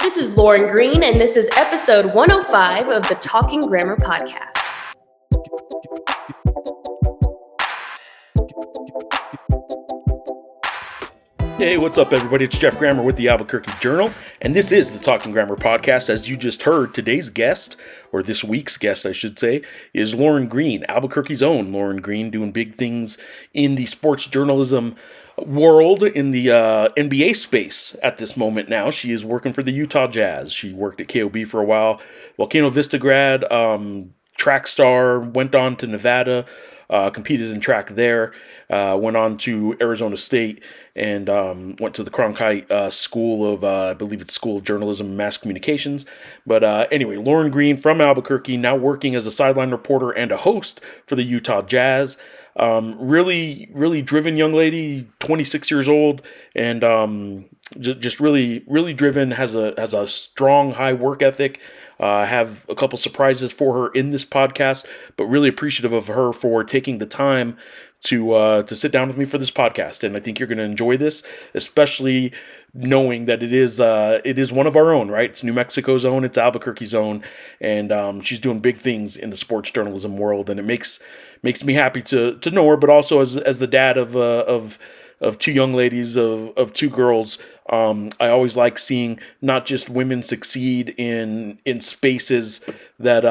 This is Lauren Green, and this is episode 105 of the Talking Grammar Podcast. Hey, what's up, everybody? It's Jeff Grammer with the Albuquerque Journal, and this is the Talking Grammar Podcast. As you just heard, today's guest, or this week's guest, I should say, is Lauren Green, Albuquerque's own Lauren Green, doing big things in the sports journalism world, in the NBA space at this moment now. She is working for the Utah Jazz. She worked at KOB for a while. Volcano Vista grad, track star, went on to Nevada, competed in track there, went on to Arizona State, and went to the Cronkite School of, I believe it's School of Journalism and Mass Communications. But anyway, Lauren Green from Albuquerque, now working as a sideline reporter and a host for the Utah Jazz. Really driven young lady, 26 years old, and just really driven, has a strong, high work ethic. Have a couple surprises for her in this podcast, but really appreciative of her for taking the time to sit down with me for this podcast. And I think you're going to enjoy this, especially knowing that it is one of our own, right? It's New Mexico's own, it's Albuquerque's own, and she's doing big things in the sports journalism world, and it makes me happy to know her, but also as the dad of two young ladies, of two girls. I always like seeing not just women succeed in spaces that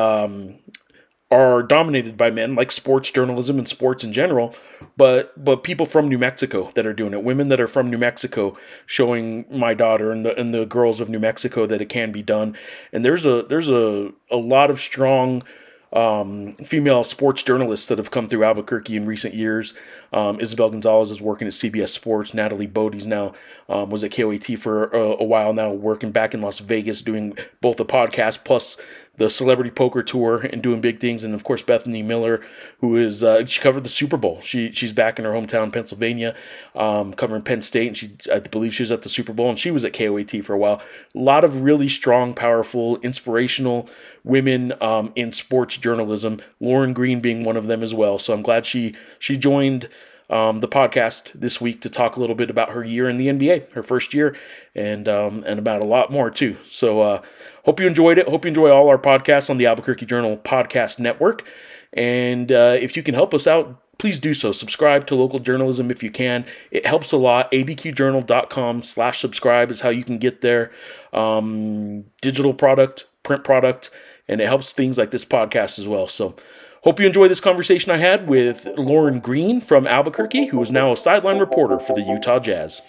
are dominated by men, like sports journalism and sports in general, but people from New Mexico that are doing it, women that are from New Mexico, showing my daughter and the girls of New Mexico that it can be done. And there's a lot of strong female sports journalists that have come through Albuquerque in recent years. Isabel Gonzalez is working at CBS Sports. Natalie Bodie's now was at KOAT for a while now, working back in Las Vegas, doing both a podcast plus the Celebrity Poker Tour and doing big things. And of course, Bethany Miller, who is she covered the Super Bowl. She's back in her hometown, Pennsylvania, covering Penn State, and I believe she was at the Super Bowl, and she was at KOAT for a while. A lot of really strong, powerful, inspirational women in sports journalism. Lauren Green being one of them as well. So I'm glad she joined the podcast this week to talk a little bit about her year in the NBA, her first year, and about a lot more too. So hope you enjoyed it. Hope you enjoy all our podcasts on the Albuquerque Journal Podcast Network. And if you can help us out, please do so. Subscribe to local journalism if you can. It helps a lot. abqjournal.com/subscribe is how you can get there. Digital product, print product, and it helps things like this podcast as well. So hope you enjoy this conversation I had with Lauren Green from Albuquerque, who is now a sideline reporter for the Utah Jazz.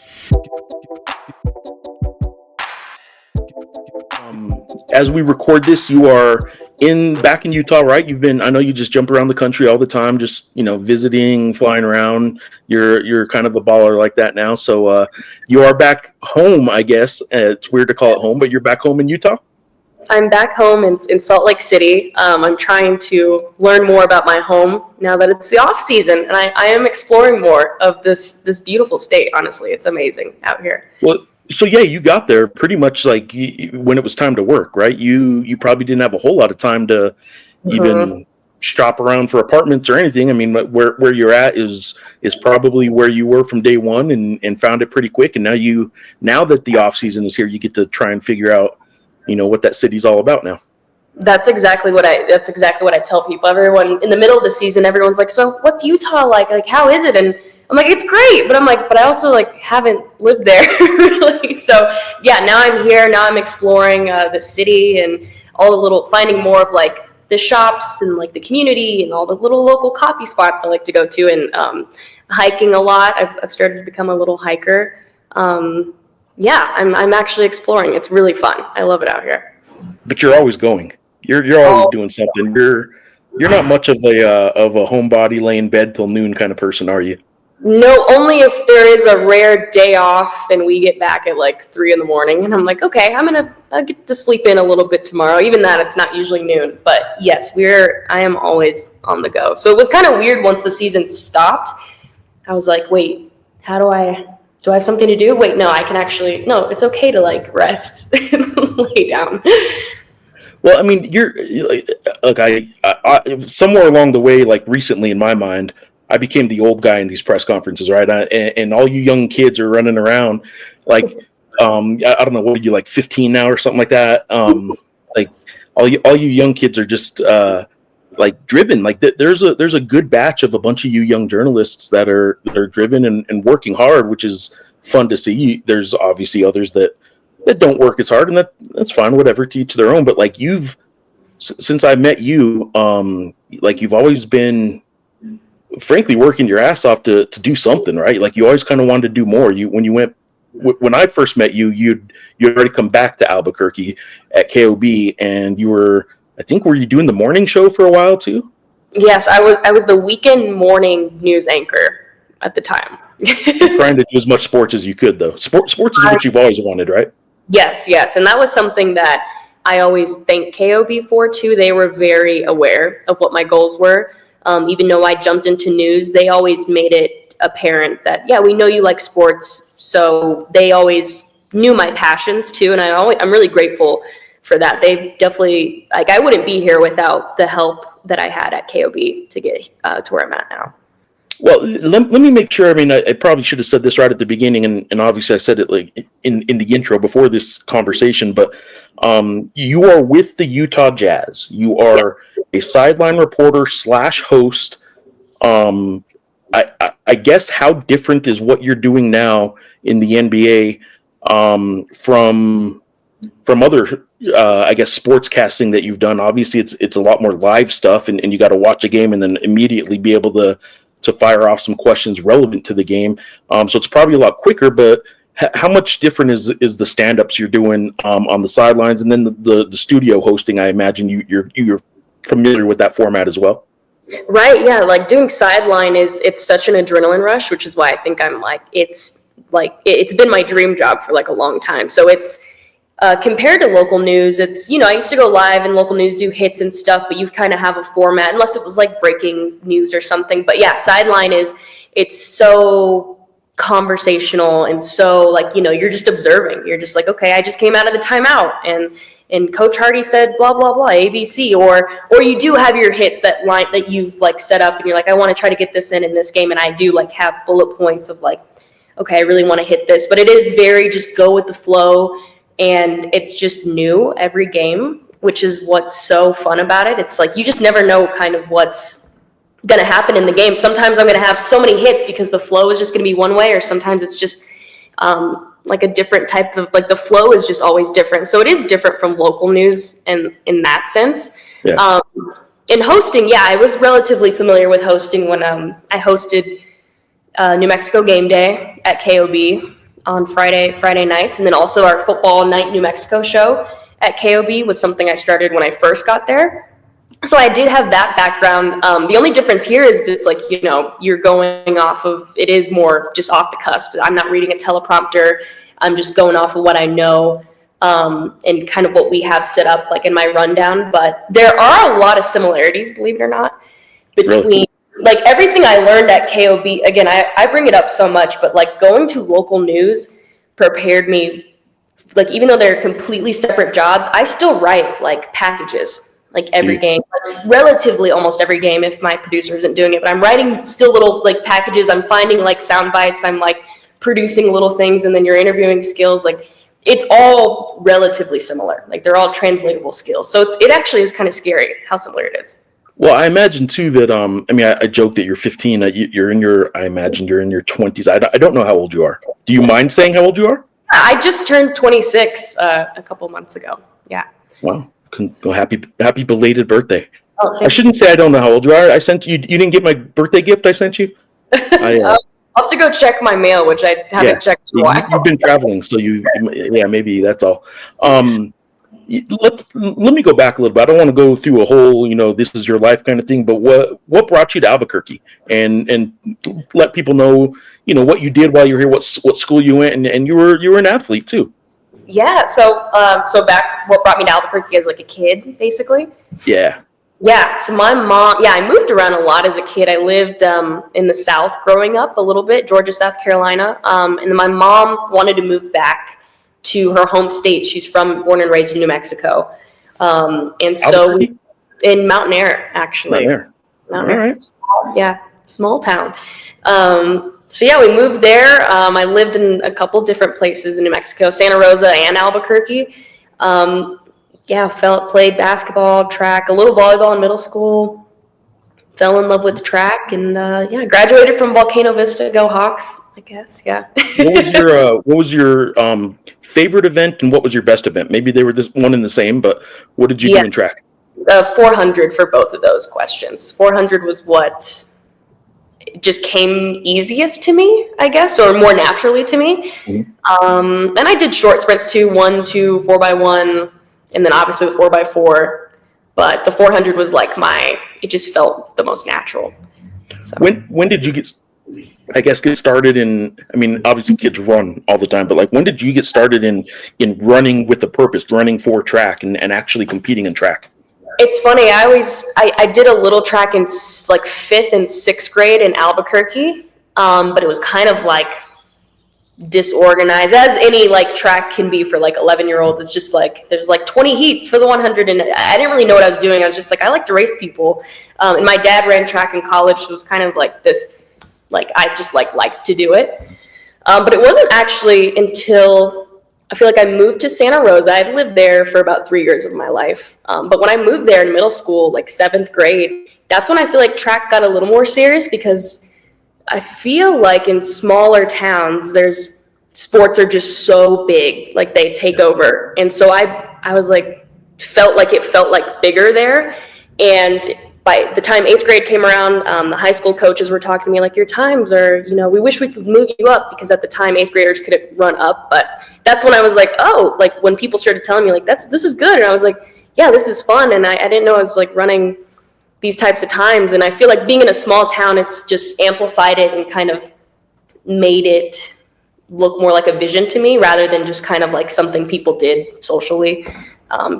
As we record this, you are back in Utah, right? I know you just jump around the country all the time, just, visiting, flying around. You're kind of a baller like that now. So you are back home, I guess. It's weird to call it home, but you're back home in Utah? I'm back home in Salt Lake City. I'm trying to learn more about my home now that it's the off season, and I am exploring more of this beautiful state. Honestly, it's amazing out here. Well, so yeah, you got there pretty much like when it was time to work, right? You probably didn't have a whole lot of time to even shop around for apartments or anything. I mean, where you're at is probably where you were from day one, and found it pretty quick. And now that the off season is here, you get to try and figure out what that city's all about now. That's exactly what I tell people. Everyone in the middle of the season, everyone's like, "So what's Utah like? Like, how is it?" And I'm like, "It's great," but I also haven't lived there really. So yeah, now I'm here. Now I'm exploring the city and all finding more of the shops and the community and all the little local coffee spots I like to go to, and hiking a lot. I've started to become a little hiker. Yeah, I'm actually exploring. It's really fun. I love it out here. But you're always going. You're always doing something. You're not much of a homebody, lay in bed till noon kind of person, are you? No, only if there is a rare day off and we get back at 3 a.m, and I'm like, okay, I'll get to sleep in a little bit tomorrow. Even that, it's not usually noon. But yes, I am always on the go. So it was kind of weird once the season stopped. I was like, wait, do I have something to do? Wait, no, it's okay to rest and lay down. Well, I mean, you're I somewhere along the way, recently in my mind, I became the old guy in these press conferences, right? And all you young kids are running around like, I don't know, what are you, like 15 now or something like that? Like all you young kids are just like driven. Like there's a good batch of a bunch of you young journalists that are driven and working hard, which is fun to see. There's obviously others that don't work as hard, and that's fine, whatever, to each their own. But like since I met you, like you've always been, frankly, working your ass off to do something, right? Like you always kind of wanted to do more. When I first met you, you'd already come back to Albuquerque at KOB, and were you doing the morning show for a while too? Yes, I was the weekend morning news anchor at the time. Trying to do as much sports as you could, though. Sports is what you've always wanted, right? Yes, and that was something that I always thank KOB for too. They were very aware of what my goals were. Even though I jumped into news, they always made it apparent that, yeah, we know you like sports. So they always knew my passions too. And I'm really grateful for that. They've definitely, like, I wouldn't be here without the help that I had at KOB to get to where I'm at now. Well, let me make sure. I mean, I probably should have said this right at the beginning, and obviously I said it like in the intro before this conversation, but you are with the Utah Jazz. You are a sideline reporter / host. I guess how different is what you're doing now in the NBA from other I guess sports casting that you've done? Obviously, it's a lot more live stuff, and you got to watch a game and then immediately be able to fire off some questions relevant to the game. So it's probably a lot quicker, but how much different is the stand-ups you're doing on the sidelines, and then the studio hosting? I imagine you're familiar with that format as well. Right, yeah, like doing sideline it's such an adrenaline rush, which is why I think it's been my dream job for like a long time. So it's compared to local news, it's, I used to go live in local news, do hits and stuff, but you kind of have a format, unless it was like breaking news or something. But yeah, sideline it's so conversational and so like, you're just observing. You're just like, okay, I just came out of the timeout and Coach Hardy said blah blah blah ABC, or you do have your hits that you've like set up and you're like, I want to try to get this in this game, and I do like have bullet points of like, okay, I really want to hit this. But it is very just go with the flow. And it's just new every game, which is what's so fun about it. It's like you just never know kind of what's going to happen in the game. Sometimes I'm going to have so many hits because the flow is just going to be one way, or sometimes it's just like a different type of, like the flow is just always different. So it is different from local news and in that sense. Yeah. In hosting, yeah, I was relatively familiar with hosting when I hosted New Mexico game day at KOB on Friday nights, and then also our football night New Mexico show at KOB was something I started when I first got there. So I did have that background. The only difference here is it's like, you're going off of, it is more just off the cusp. I'm not reading a teleprompter. I'm just going off of what I know and kind of what we have set up like in my rundown. But there are a lot of similarities, believe it or not, between Really? Like everything I learned at KOB, again, I bring it up so much, but like going to local news prepared me, like even though they're completely separate jobs, I still write like packages, like every game, like, relatively almost every game if my producer isn't doing it, but I'm writing still little like packages. I'm finding like sound bites. I'm like producing little things, and then you're interviewing skills. Like it's all relatively similar. Like they're all translatable skills. So it actually is kind of scary how similar it is. Well, I imagine too that I joke that you're 15. I imagine you're in your 20s. I don't know how old you are. Do you mind saying how old you are? I just turned 26 a couple months ago. Yeah. Wow. Well, happy belated birthday. Oh, I shouldn't say I don't know how old you are. I sent you. You didn't get my birthday gift I sent you? I'll have to go check my mail, which I haven't checked in a while. You've been traveling, so maybe that's all. Let me go back a little bit. I don't want to go through a whole, this is your life kind of thing, but what brought you to Albuquerque, and let people know, what you did while you were here, what school you went, and you were an athlete too. Yeah. So back, what brought me to Albuquerque as like a kid, basically. Yeah. Yeah. So my mom, I moved around a lot as a kid. I lived in the South growing up a little bit, Georgia, South Carolina, and then my mom wanted to move back to her home state. She's born and raised in New Mexico. And so in Mountain Air, actually. Mountain Air. All right. Yeah. small town. So yeah, we moved there. I lived in a couple different places in New Mexico, Santa Rosa and Albuquerque. Played basketball, track, a little volleyball in middle school. Fell in love with track, and graduated from Volcano Vista. Go Hawks, I guess. Yeah. What was your favorite event, and what was your best event? Maybe they were this one and the same, but what did you do in track? 400 for both of those questions. 400 was what just came easiest to me, I guess, or more naturally to me. Mm-hmm. And I did short sprints too, 1, 2, 4x1, and then obviously the 4x4. But the 400 was like it just felt the most natural. So. When did you get started in, I mean, obviously kids run all the time, but like when did you get started in running with a purpose, running for track and actually competing in track? It's funny. I did a little track in like 5th and 6th grade in Albuquerque, but it was kind of like disorganized, as any like track can be for like 11-year-olds. It's just like there's like 20 heats for the 100, and I didn't really know what I was doing. I was just like, I like to race people, and my dad ran track in college, so it was kind of like this, like I just liked to do it, but it wasn't actually until I feel like I moved to Santa Rosa. I'd lived there for about 3 years of my life. But when I moved there in middle school, like 7th grade, that's when I feel like track got a little more serious, because I feel like in smaller towns, sports are just so big, like they take over. And so I was like, felt like bigger there. And by the time 8th grade came around, the high school coaches were talking to me like, your times are, we wish we could move you up, because at the time 8th graders couldn't run up. But that's when I was like, oh, like when people started telling me like, this is good. And I was like, yeah, this is fun. And I didn't know I was like running these types of times. And I feel like being in a small town, it's just amplified it and kind of made it look more like a vision to me, rather than just kind of like something people did socially,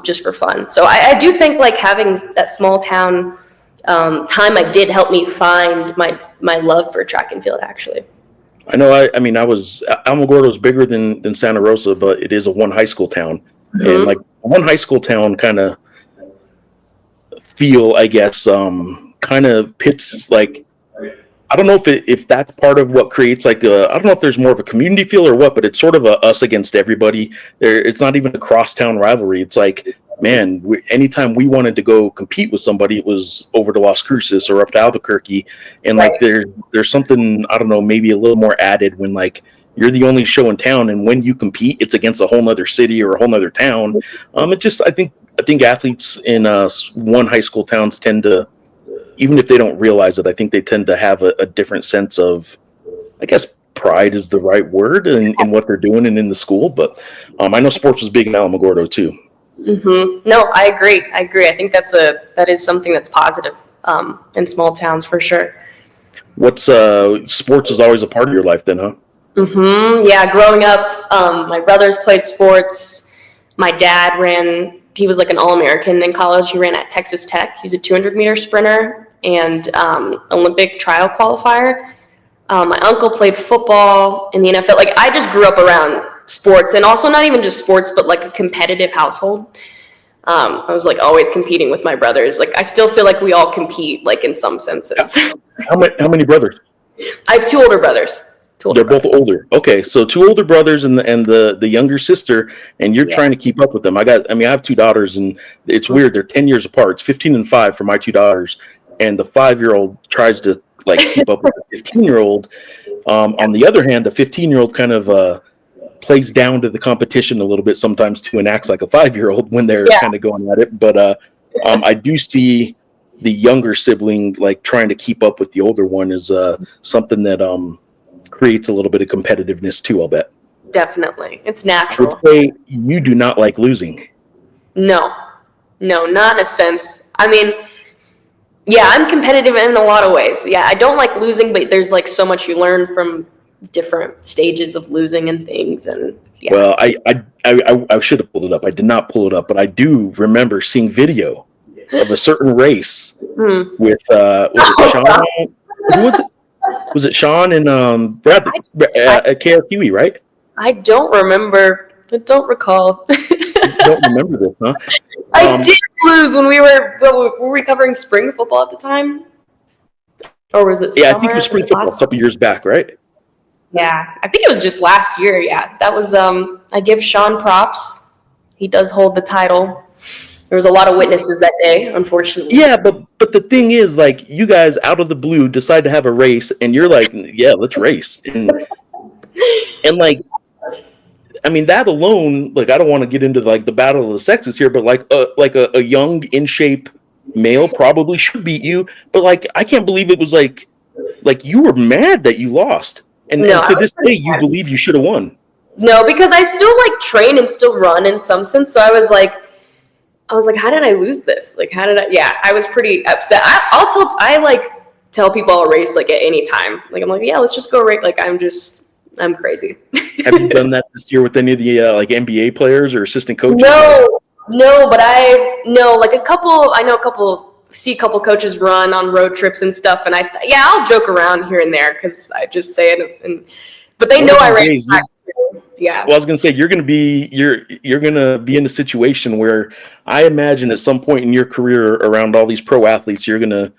just for fun. So I do think like having that small town time I did help me find my love for track and field, actually. I know. Alamogordo's bigger than Santa Rosa, but it is a one high school town. Mm-hmm. And like one high school town kind of feel, I guess, kind of pits like, I don't know if that's part of what creates like I don't know if there's more of a community feel or what, but it's sort of a us against everybody. It's not even a crosstown rivalry. It's like, man, anytime we wanted to go compete with somebody, it was over to Las Cruces or up to Albuquerque. And like there's something, I don't know, maybe a little more added when like you're the only show in town, and when you compete, it's against a whole nother city or a whole nother town. I think athletes in one high school towns tend to, even if they don't realize it, I think they tend to have a different sense of, I guess, pride is the right word in what they're doing and in the school. But I know sports was big in Alamogordo too. Mm-hmm. No, I agree. I think that is something that's positive in small towns for sure. What's sports is always a part of your life then, huh? Mm-hmm. Yeah, growing up, my brothers played sports. My dad he was like an All-American in college. He ran at Texas Tech. He's a 200-meter sprinter and Olympic trial qualifier. My uncle played football in the NFL. Like, I just grew up around sports, and also not even just sports, but like a competitive household. I was like always competing with my brothers. Like, I still feel like we all compete, like in some senses. How many brothers? I have 2 older brothers. They're both older. Okay, so 2 older brothers and the younger sister, and you're trying to keep up with them. I have 2 daughters, and it's weird. They're 10 years apart. It's 15 and 5 for my 2 daughters, and the 5-year-old tries to like keep up with the 15-year-old. On the other hand, the 15-year-old kind of plays down to the competition a little bit sometimes too, and acts like a 5-year-old when they're kind of going at it. But I do see the younger sibling like trying to keep up with the older one is something that creates a little bit of competitiveness too, I'll bet. Definitely. It's natural. I would say you do not like losing. No, not in a sense. I mean, yeah, I'm competitive in a lot of ways. Yeah, I don't like losing, but there's like so much you learn from different stages of losing and things. And yeah. Well, I should have pulled it up. I did not pull it up, but I do remember seeing video of a certain race with was it Sean? Who was it? Was it Sean and Bradley at KRQE, right? I don't remember. I don't recall. You don't remember this, huh? I did lose when we were covering spring football at the time. Or was it Yeah, I think it summer? was spring it football a couple years back, right? Yeah, I think it was just last year. Yeah, that was. I give Sean props. He does hold the title. There was a lot of witnesses that day, unfortunately. Yeah, but the thing is, like, you guys out of the blue decide to have a race, and you're like, yeah, let's race, and like, I mean, that alone, like, I don't want to get into like the battle of the sexes here, but like a young in shape male probably should beat you, but like, I can't believe it was like you were mad that you lost, No, and I to was this day pretty you mad. believe you should have won. No, because I still like train and still run in some sense. So I was like, how did I lose this? Like, how did I? Yeah, I was pretty upset. I tell people I'll race like at any time. Like, I'm like, yeah, let's just go race. Like, I'm crazy. Have you done that this year with any of the like NBA players or assistant coaches? No, but like I know a couple, see a couple coaches run on road trips and stuff. And I'll joke around here and there because I just say it. But they One know of I these race. days, Yeah. well, I was gonna say you're gonna be in a situation where I imagine at some point in your career around all these pro athletes, you're gonna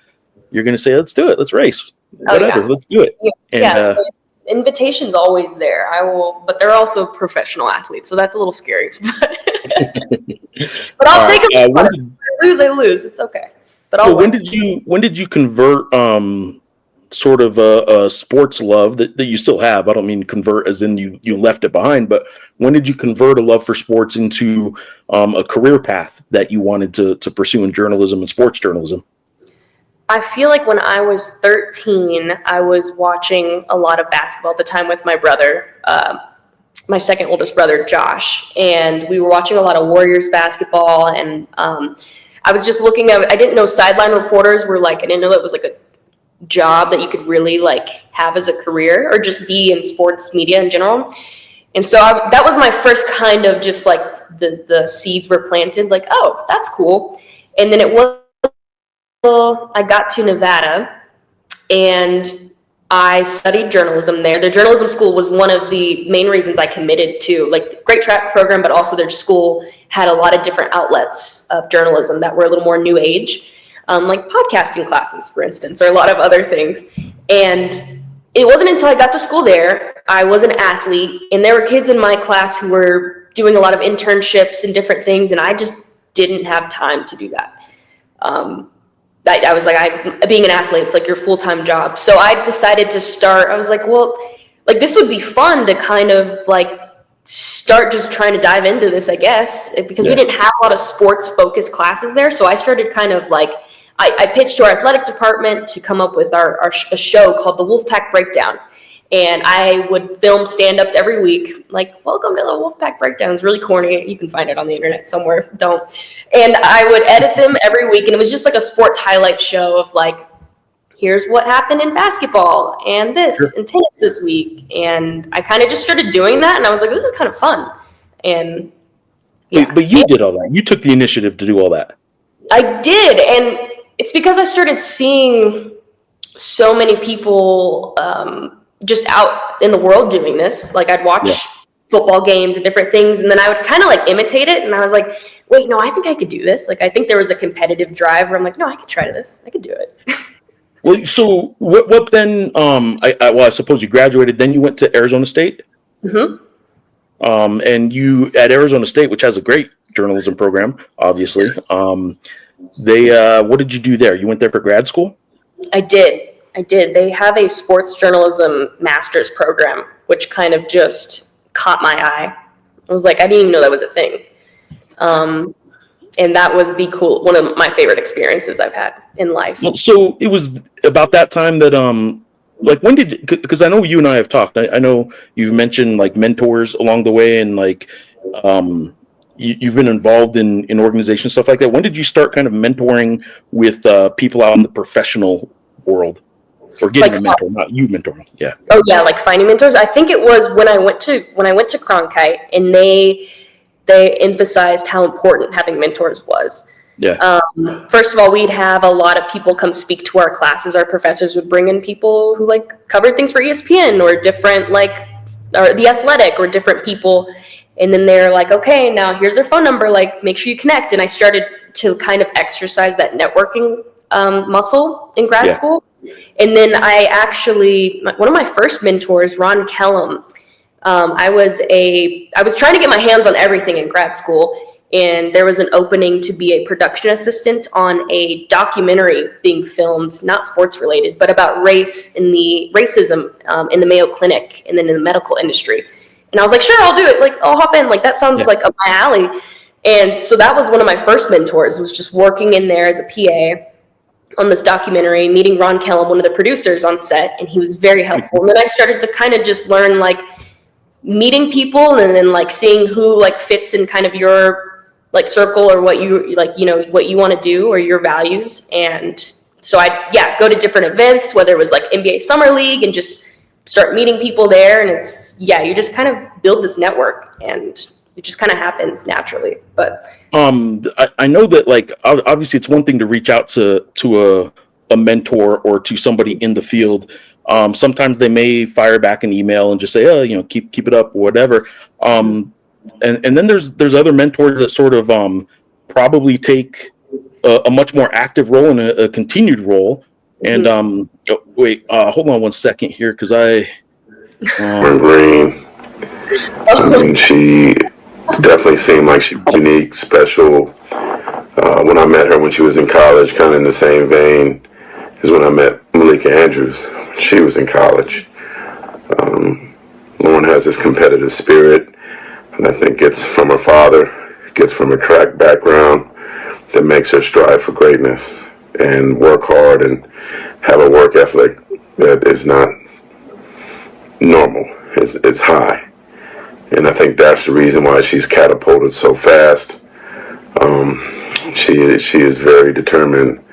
say, let's do it, let's race, Oh yeah. whatever, let's do it. Yeah. And The invitation's always there. I will, but they're also professional athletes, so that's a little scary. But I'll take them. I lose. It's okay. But I'll when win. did you convert sort of a sports love that you still have? I don't mean convert as in you left it behind, but when did you convert a love for sports into a career path that you wanted to pursue in journalism and sports journalism? I feel like when I was 13, I was watching a lot of basketball at the time with my brother, my second oldest brother, Josh, and we were watching a lot of Warriors basketball. And I was just looking at. I didn't know sideline reporters were like. I didn't know that was like a job that you could really like have as a career or just be in sports media in general. And so that was my first kind of just like the seeds were planted. Like, oh, that's cool. And then it was. I got to Nevada and I studied journalism there. Their journalism school was one of the main reasons I committed to, like, great track program, but also their school had a lot of different outlets of journalism that were a little more new age, like podcasting classes, for instance, or a lot of other things. And it wasn't until I got to school there, I was an athlete, and there were kids in my class who were doing a lot of internships and different things, and I just didn't have time to do that. I was like, being an athlete, it's like your full-time job. So I decided to start. I was like, well, like this would be fun to kind of like start just trying to dive into this, I guess, because we didn't have a lot of sports-focused classes there. So I started kind of like, I pitched to our athletic department to come up with a show called the Wolfpack Breakdown. And I would film stand-ups every week, like, welcome to the Wolfpack Breakdown. It's really corny. You can find it on the internet somewhere. Don't. And I would edit them every week, and it was just like a sports highlight show of like, here's what happened in basketball and this and tennis this week. And I kind of just started doing that, and I was like, this is kind of fun. And yeah. But you did all that. You took the initiative to do all that. I did, and it's because I started seeing so many people just out in the world doing this. Like I'd watch football games and different things, and then I would kind of like imitate it, and I was like, wait, no, I think I could do this. Like I think there was a competitive drive where I'm like, no, I could try this. I could do it. Well, so what then? I suppose you graduated, then you went to Arizona State. Mm-hmm. And you at Arizona State, which has a great journalism program, obviously. What did you do there? You went there for grad school? I did. They have a sports journalism master's program, which kind of just caught my eye. I was like, I didn't even know that was a thing. And that was one of my favorite experiences I've had in life. Well, so it was about that time that, like, when because I know you and I have talked. I know you've mentioned like mentors along the way, and like, you've been involved in organizations, stuff like that. When did you start kind of mentoring with people out in the professional world? Or getting a mentor, not you mentoring. Yeah. Oh yeah, like finding mentors. I think it was when I went to Cronkite, and they emphasized how important having mentors was. Yeah. First of all, we'd have a lot of people come speak to our classes. Our professors would bring in people who like covered things for ESPN or different or The Athletic or different people. And then they're like, okay, now here's their phone number. Like, make sure you connect. And I started to kind of exercise that networking muscle in grad school. And then one of my first mentors, Ron Kellum, I was trying to get my hands on everything in grad school, and there was an opening to be a production assistant on a documentary being filmed, not sports related, but about racism in the Mayo Clinic and then in the medical industry. And I was like, sure, I'll do it. Like, I'll hop in. Like, that sounds like up my alley. And so that was one of my first mentors, was just working in there as a PA on this documentary, meeting Ron Kellum, one of the producers on set, and he was very helpful. And then I started to kind of just learn, like, meeting people and then, like, seeing who, like, fits in kind of your, like, circle or what you, like, you know, what you want to do or your values. And so I go to different events, whether it was, like, NBA Summer League, and just start meeting people there. And it's, you just kind of build this network, and it just kind of happened naturally. But I know that, like, obviously it's one thing to reach out to a mentor or to somebody in the field. Sometimes they may fire back an email and just say, oh, you know, keep it up or whatever. And then there's other mentors that sort of probably take a much more active role and a continued role. And hold on one second here, because Green. I mean, she definitely seemed like she was unique, special. When I met her when she was in college, kind of in the same vein as when I met Malika Andrews. She was in college. Lauren has this competitive spirit, and I think it's from her father, gets from a track background, that makes her strive for greatness and work hard and have a work ethic that is not normal. It's high. And I think that's the reason why she's catapulted so fast. She is very determined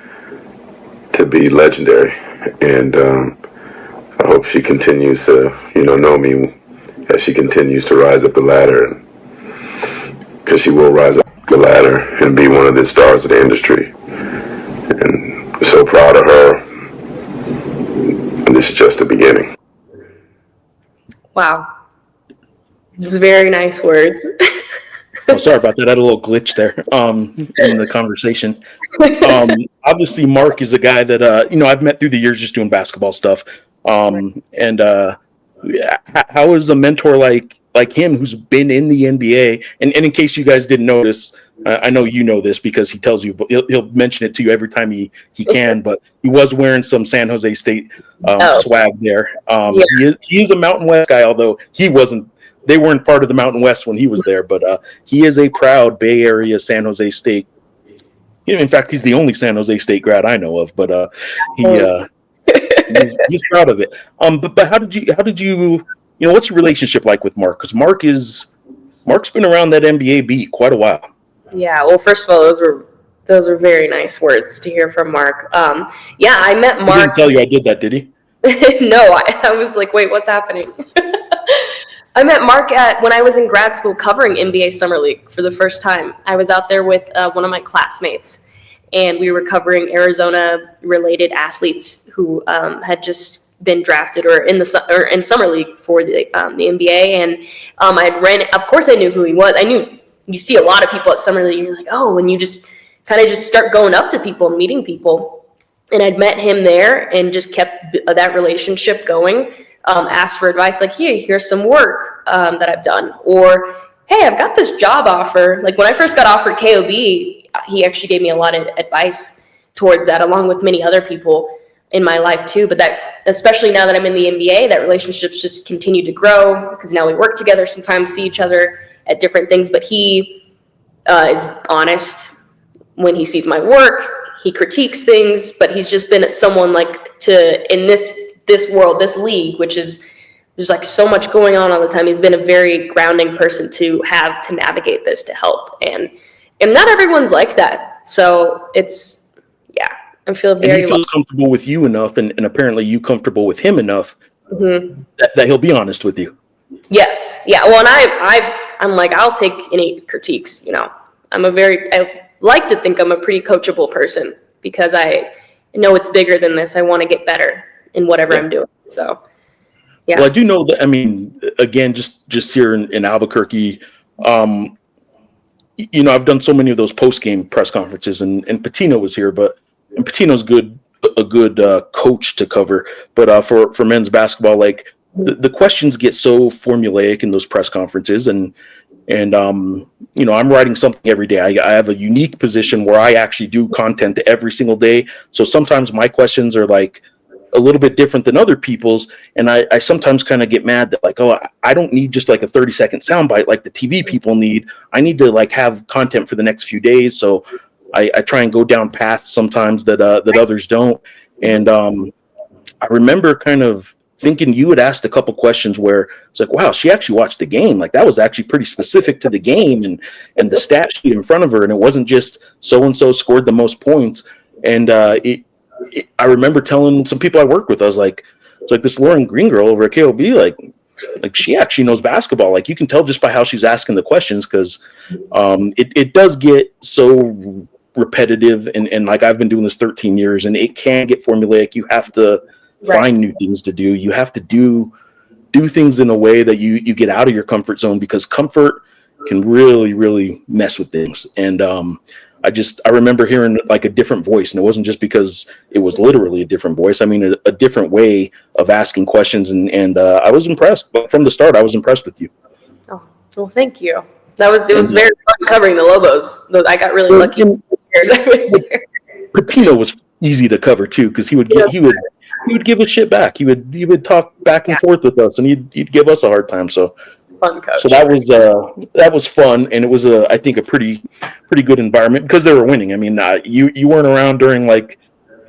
to be legendary, and I hope she continues to, know me as she continues to rise up the ladder, because she will rise up the ladder and be one of the stars of the industry. And so proud of her. And this is just the beginning. Wow. It's very nice words. Oh, sorry about that. I had a little glitch there in the conversation. Obviously, Mark is a guy that I've met through the years just doing basketball stuff. And how is a mentor like him, who's been in the NBA? And in case you guys didn't notice, I know you know this because he tells you, but he'll mention it to you every time he can. But he was wearing some San Jose State swag there. He is a Mountain West guy, although he wasn't. They weren't part of the Mountain West when he was there, but he is a proud Bay Area San Jose State. In fact, he's the only San Jose State grad I know of, but he's proud of it. But how did you what's your relationship like with Mark? Because Mark's been around that NBA beat quite a while. Yeah. Well, first of all, those were very nice words to hear from Mark. I met Mark. He didn't tell you I did that, did he? No, I was like, wait, what's happening? I met Mark when I was in grad school covering NBA Summer League for the first time. I was out there with one of my classmates, and we were covering Arizona-related athletes who had just been drafted or in Summer League for the NBA. And of course, I knew who he was. I knew you see a lot of people at Summer League, and you're like, oh, and you just kind of just start going up to people and meeting people. And I'd met him there and just kept that relationship going. Asked for advice, like, here's some work that I've done, or hey, I've got this job offer. Like when I first got offered KOB, he actually gave me a lot of advice towards that, along with many other people in my life too. But that, especially now that I'm in the NBA, that relationship's just continued to grow, because now we work together, sometimes see each other at different things. But he is honest when he sees my work. He critiques things, but he's just been someone in this world, this league, which is there's like so much going on all the time. He's been a very grounding person to have to navigate this, to help. And not everyone's like that. So it's, I feel very... And he feels comfortable with you enough, and apparently you comfortable with him enough that he'll be honest with you. Yes. Yeah. Well, and I'm like, I'll take any critiques, I like to think I'm a pretty coachable person, because I know it's bigger than this. I want to get better in whatever I'm doing. So, yeah. Well, I do know that, again, just here in Albuquerque, I've done so many of those post-game press conferences, and Patino was here, and Patino's good a good coach to cover. But for men's basketball, like the questions get so formulaic in those press conferences, and I'm writing something every day. I have a unique position where I actually do content every single day. So sometimes my questions are like a little bit different than other people's, and I sometimes kind of get mad that like, oh, I don't need just like a 30-second soundbite like the TV people need. I need to like have content for the next few days. So I try and go down paths sometimes that others don't. And I remember kind of thinking you had asked a couple questions where it's like, wow, she actually watched the game. Like that was actually pretty specific to the game and the stat sheet in front of her. And it wasn't just so-and-so scored the most points. And I remember telling some people I work with, I was like, it's like this Lauren Green girl over at KOB, like she actually knows basketball. Like you can tell just by how she's asking the questions, because it does get so repetitive, and like I've been doing this 13 years, and it can get formulaic. You have to find new things to do. You have to do things in a way that you get out of your comfort zone, because comfort can really, really mess with things. And I remember hearing like a different voice, and it wasn't just because it was literally a different voice. I mean, a different way of asking questions, and I was impressed. But from the start, I was impressed with you. Oh, well, thank you. It was very fun covering the Lobos. I got really lucky. I was there. Patino was easy to cover too, because he would give us shit back. He would talk back and forth with us, and he'd give us a hard time. So fun coach. So that was fun, and it was I think a pretty good environment because they were winning. I mean, you weren't around during like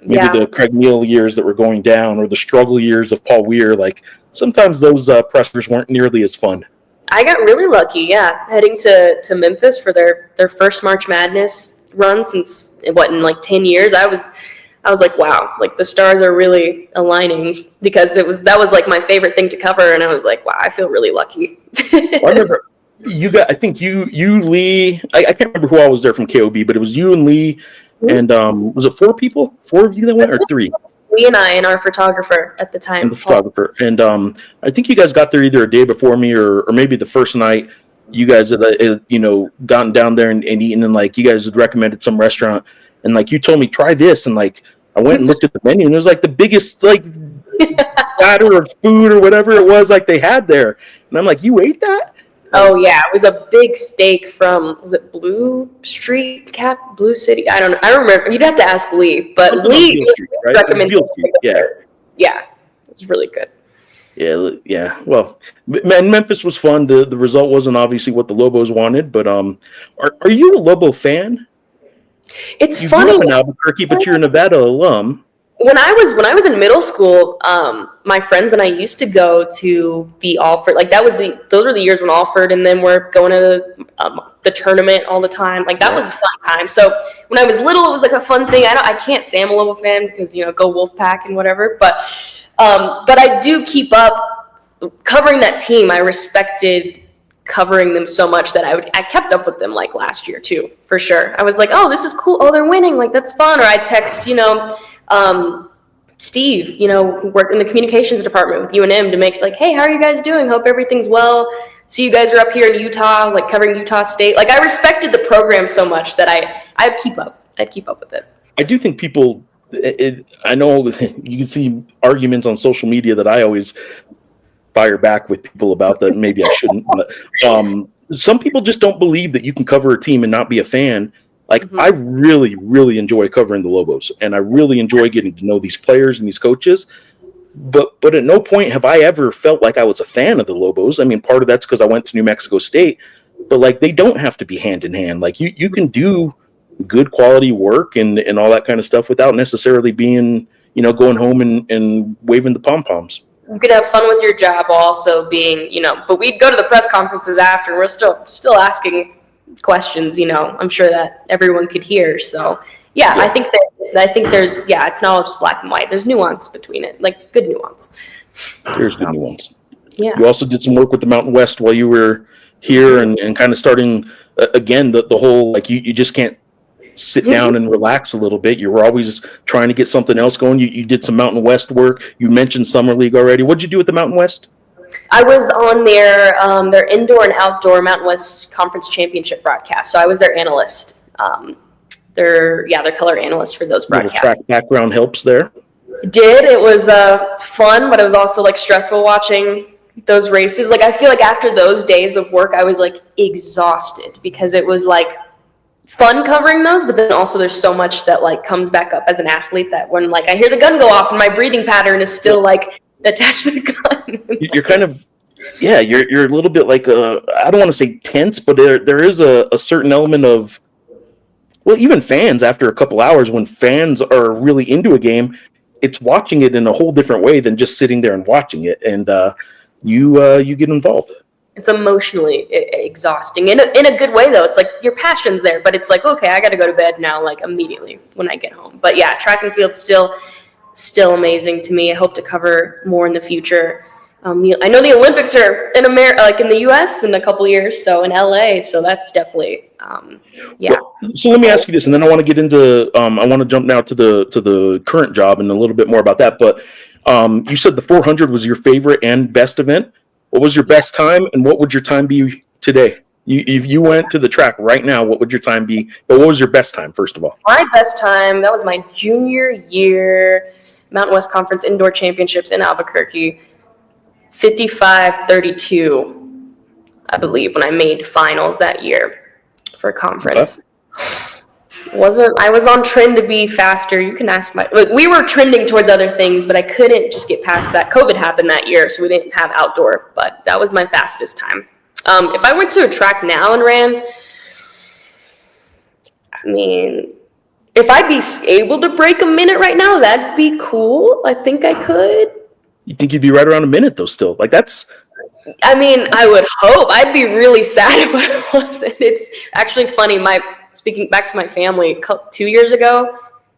maybe the Craig Neal years that were going down, or the struggle years of Paul Weir. Like sometimes those pressers weren't nearly as fun. I got really lucky, heading to Memphis for their first March Madness run since in like 10 years. I was like, wow, like the stars are really aligning, because that was like my favorite thing to cover, and I was like, wow, I feel really lucky. I remember I think you Lee, I can't remember who all was there from KOB, but it was you and Lee, and was it 4 people? 4 of you that went, or 3? Lee and I and our photographer at the time. And the photographer. And I think you guys got there either a day before me or maybe the first night. You guys had gotten down there and eaten, and like you guys had recommended some restaurant, and like you told me try this, and like I went and looked at the menu, and it was like the biggest like platter of food or whatever it was like they had there, and I'm like, you ate that? Oh yeah, it was a big steak from, was it Blue City? I don't know. I don't remember. You'd have to ask Lee, but Lee recommended it. Yeah, it was really good. Yeah. Well, man, Memphis was fun. The result wasn't obviously what the Lobos wanted, but are you a Lobo fan? It's you funny. You grew up in Albuquerque, but you're a Nevada alum. When I was in middle school, my friends and I used to go to the Alford. Like those were the years when Alford and then we're going to the tournament all the time. Like that was a fun time. So when I was little, it was like a fun thing. I can't say I'm a Lobo fan because go Wolfpack and whatever. But I do keep up covering that team. I respected covering them so much that I kept up with them like last year too, for sure. I was like, oh, this is cool. Oh, they're winning. Like that's fun. Or I'd text Steve, who worked in the communications department with UNM to make like, hey, how are you guys doing? Hope everything's well. See you guys are up here in Utah, like covering Utah State. Like I respected the program so much that I'd keep up with it. I do think people, I know you can see arguments on social media that I always fire back with people about that. Maybe I shouldn't, but some people just don't believe that you can cover a team and not be a fan. Like, I really, really enjoy covering the Lobos, and I really enjoy getting to know these players and these coaches. But at no point have I ever felt like I was a fan of the Lobos. I mean, part of that's because I went to New Mexico State, but like they don't have to be hand in hand. Like you can do good quality work and all that kind of stuff without necessarily being, going home and waving the pom-poms. You could have fun with your job while also being, but we'd go to the press conferences after, and we're still asking questions, I'm sure that everyone could hear. So yeah. I think there's it's not all just black and white. There's nuance between it, like good nuance. There's good nuance. Yeah. You also did some work with the Mountain West while you were here and kind of starting again the whole, like you just can't sit down and relax a little bit. You were always trying to get something else going. You did some Mountain West work. You mentioned Summer League already. What'd you do with the Mountain West? I was on their indoor and outdoor Mountain West Conference Championship broadcast. So I was their analyst their color analyst for those Little broadcasts. track background helps there. It was fun, but it was also like stressful watching those races. Like I feel like after those days of work, I was like exhausted because it was like fun covering those, but then also there's so much that like comes back up as an athlete that when like I hear the gun go off and my breathing pattern is still like attached to the gun. You're kind of, you're a little bit like I don't want to say tense, but there is a certain element of, well, even fans after a couple hours, when fans are really into a game, it's watching it in a whole different way than just sitting there and watching it, and you get involved. It's emotionally exhausting in a good way though. It's like your passion's there, but it's like, okay, I got to go to bed now, like immediately when I get home. But yeah, track and field still amazing to me. I hope to cover more in the future. I know the Olympics are in America, like in the U.S. in a couple years, so in L.A. So that's definitely, Well, so let me ask you this, and then I want to get into. I want to jump now to the current job and a little bit more about that. But you said the 400 was your favorite and best event. What was your best time, and what would your time be today? If you went to the track right now, what would your time be? But what was your best time, first of all? My best time, that was my junior year, Mountain West Conference Indoor Championships in Albuquerque. 55:32, I believe, when I made finals that year for conference. Okay. I was on trend to be faster. You can ask we were trending towards other things, but I couldn't just get past that. COVID happened that year, so we didn't have outdoor, but that was my fastest time. If I went to a track now and ran, I mean, if I'd be able to break a minute right now, that'd be cool. I think I could. You think you'd be right around a minute, though, still? Like, that's... I mean, I would hope. I'd be really sad if I wasn't. It's actually funny. Speaking back to my family, 2 years ago,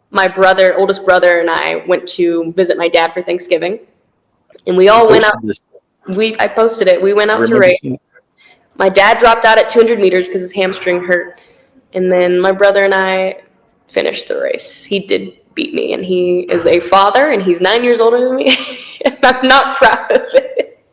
my oldest brother, and I went to visit my dad for Thanksgiving. And we all went out. I posted it. We went out to race. My dad dropped out at 200 meters because his hamstring hurt. And then my brother and I finished the race. He did beat me, and he is a father, and he's 9 years older than me. And I'm not proud of it.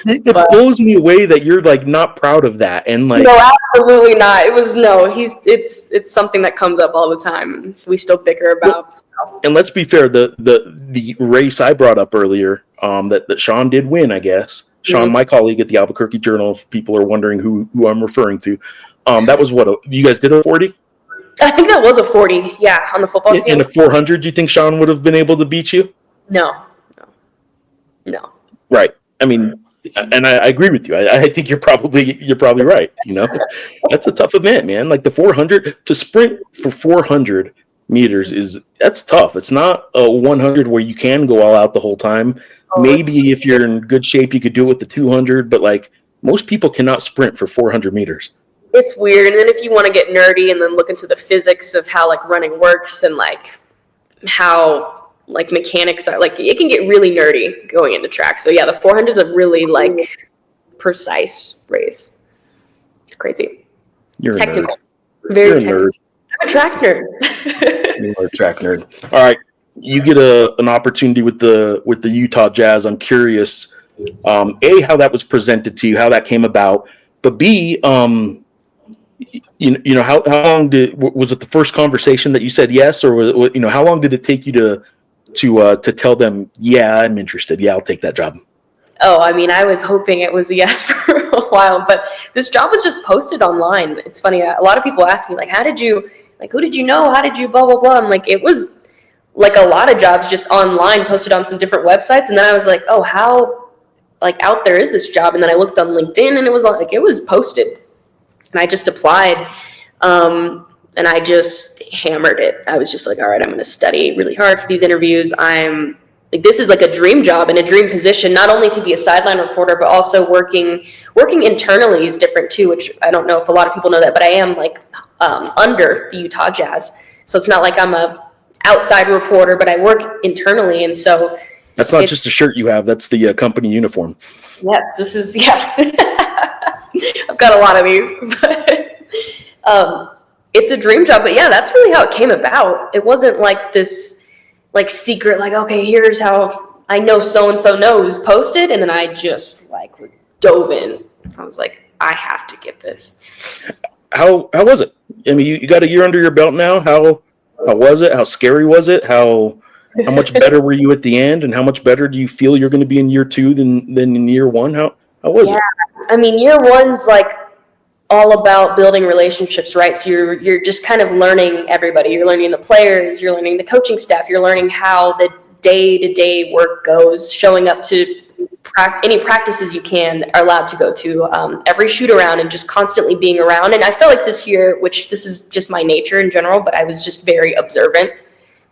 It blows me away that you're like not proud of that, and like no, absolutely not. It's something that comes up all the time, and we still bicker about. And let's be fair, the race I brought up earlier, that Sean did win, I guess. Sean, my colleague at the Albuquerque Journal, if people are wondering who I'm referring to, that was what you guys did a 40. I think that was a 40, yeah, on the football field. In a 400, do you think Sean would have been able to beat you? No. Right. I mean, and I agree with you. I think you're probably right. You know, that's a tough event, man. Like the 400, to sprint for 400 meters that's tough. It's not a 100 where you can go all out the whole time. Maybe if you're in good shape, you could do it with the 200, but like most people cannot sprint for 400 meters. It's weird. And then if you want to get nerdy and then look into the physics of how like running works and like how like mechanics are, like it can get really nerdy going into track. So yeah, the 400 is a really like precise race. It's crazy. You're technical. A nerd. Very You're technical. A nerd. I'm a track nerd. You are a track nerd. All right. You get an opportunity with the Utah Jazz. I'm curious, A, how that was presented to you, how that came about, but B, you know, how long was it the first conversation that you said yes, or how long did it take you to tell them, yeah, I'm interested. Yeah, I'll take that job. Oh, I mean, I was hoping it was a yes for a while, but this job was just posted online. It's funny. A lot of people ask me, like, who did you know? How did you blah, blah, blah? I'm like, it was like a lot of jobs just online posted on some different websites. And then I was like, oh, how like out there is this job? And then I looked on LinkedIn and it was posted. And I just applied, and I just hammered it. I was just like, all right, I'm going to study really hard for these interviews. I'm like, this is like a dream job and a dream position, not only to be a sideline reporter, but also working internally is different too, which I don't know if a lot of people know that, but I am like under the Utah Jazz. So it's not like I'm a outside reporter, but I work internally. And so that's not just a shirt you have. That's the company uniform. Yes, this is, yeah. I've got a lot of these, but it's a dream job. But yeah, that's really how it came about. It wasn't like this like secret, like, okay, here's how I know so-and-so knows posted. And then I just like dove in. I was like, I have to get this. how was it? I mean, you got a year under your belt now. How was it? How scary was it? How much better were you at the end, and how much better do you feel you're going to be in year 2 than in year 1? How was it? I mean, year 1's like all about building relationships, right? So you're just kind of learning everybody. You're learning the players, you're learning the coaching staff, you're learning how the day-to-day work goes, showing up to any practices you are allowed to go to, every shoot around, and just constantly being around. And I feel like this year, which this is just my nature in general, but I was just very observant.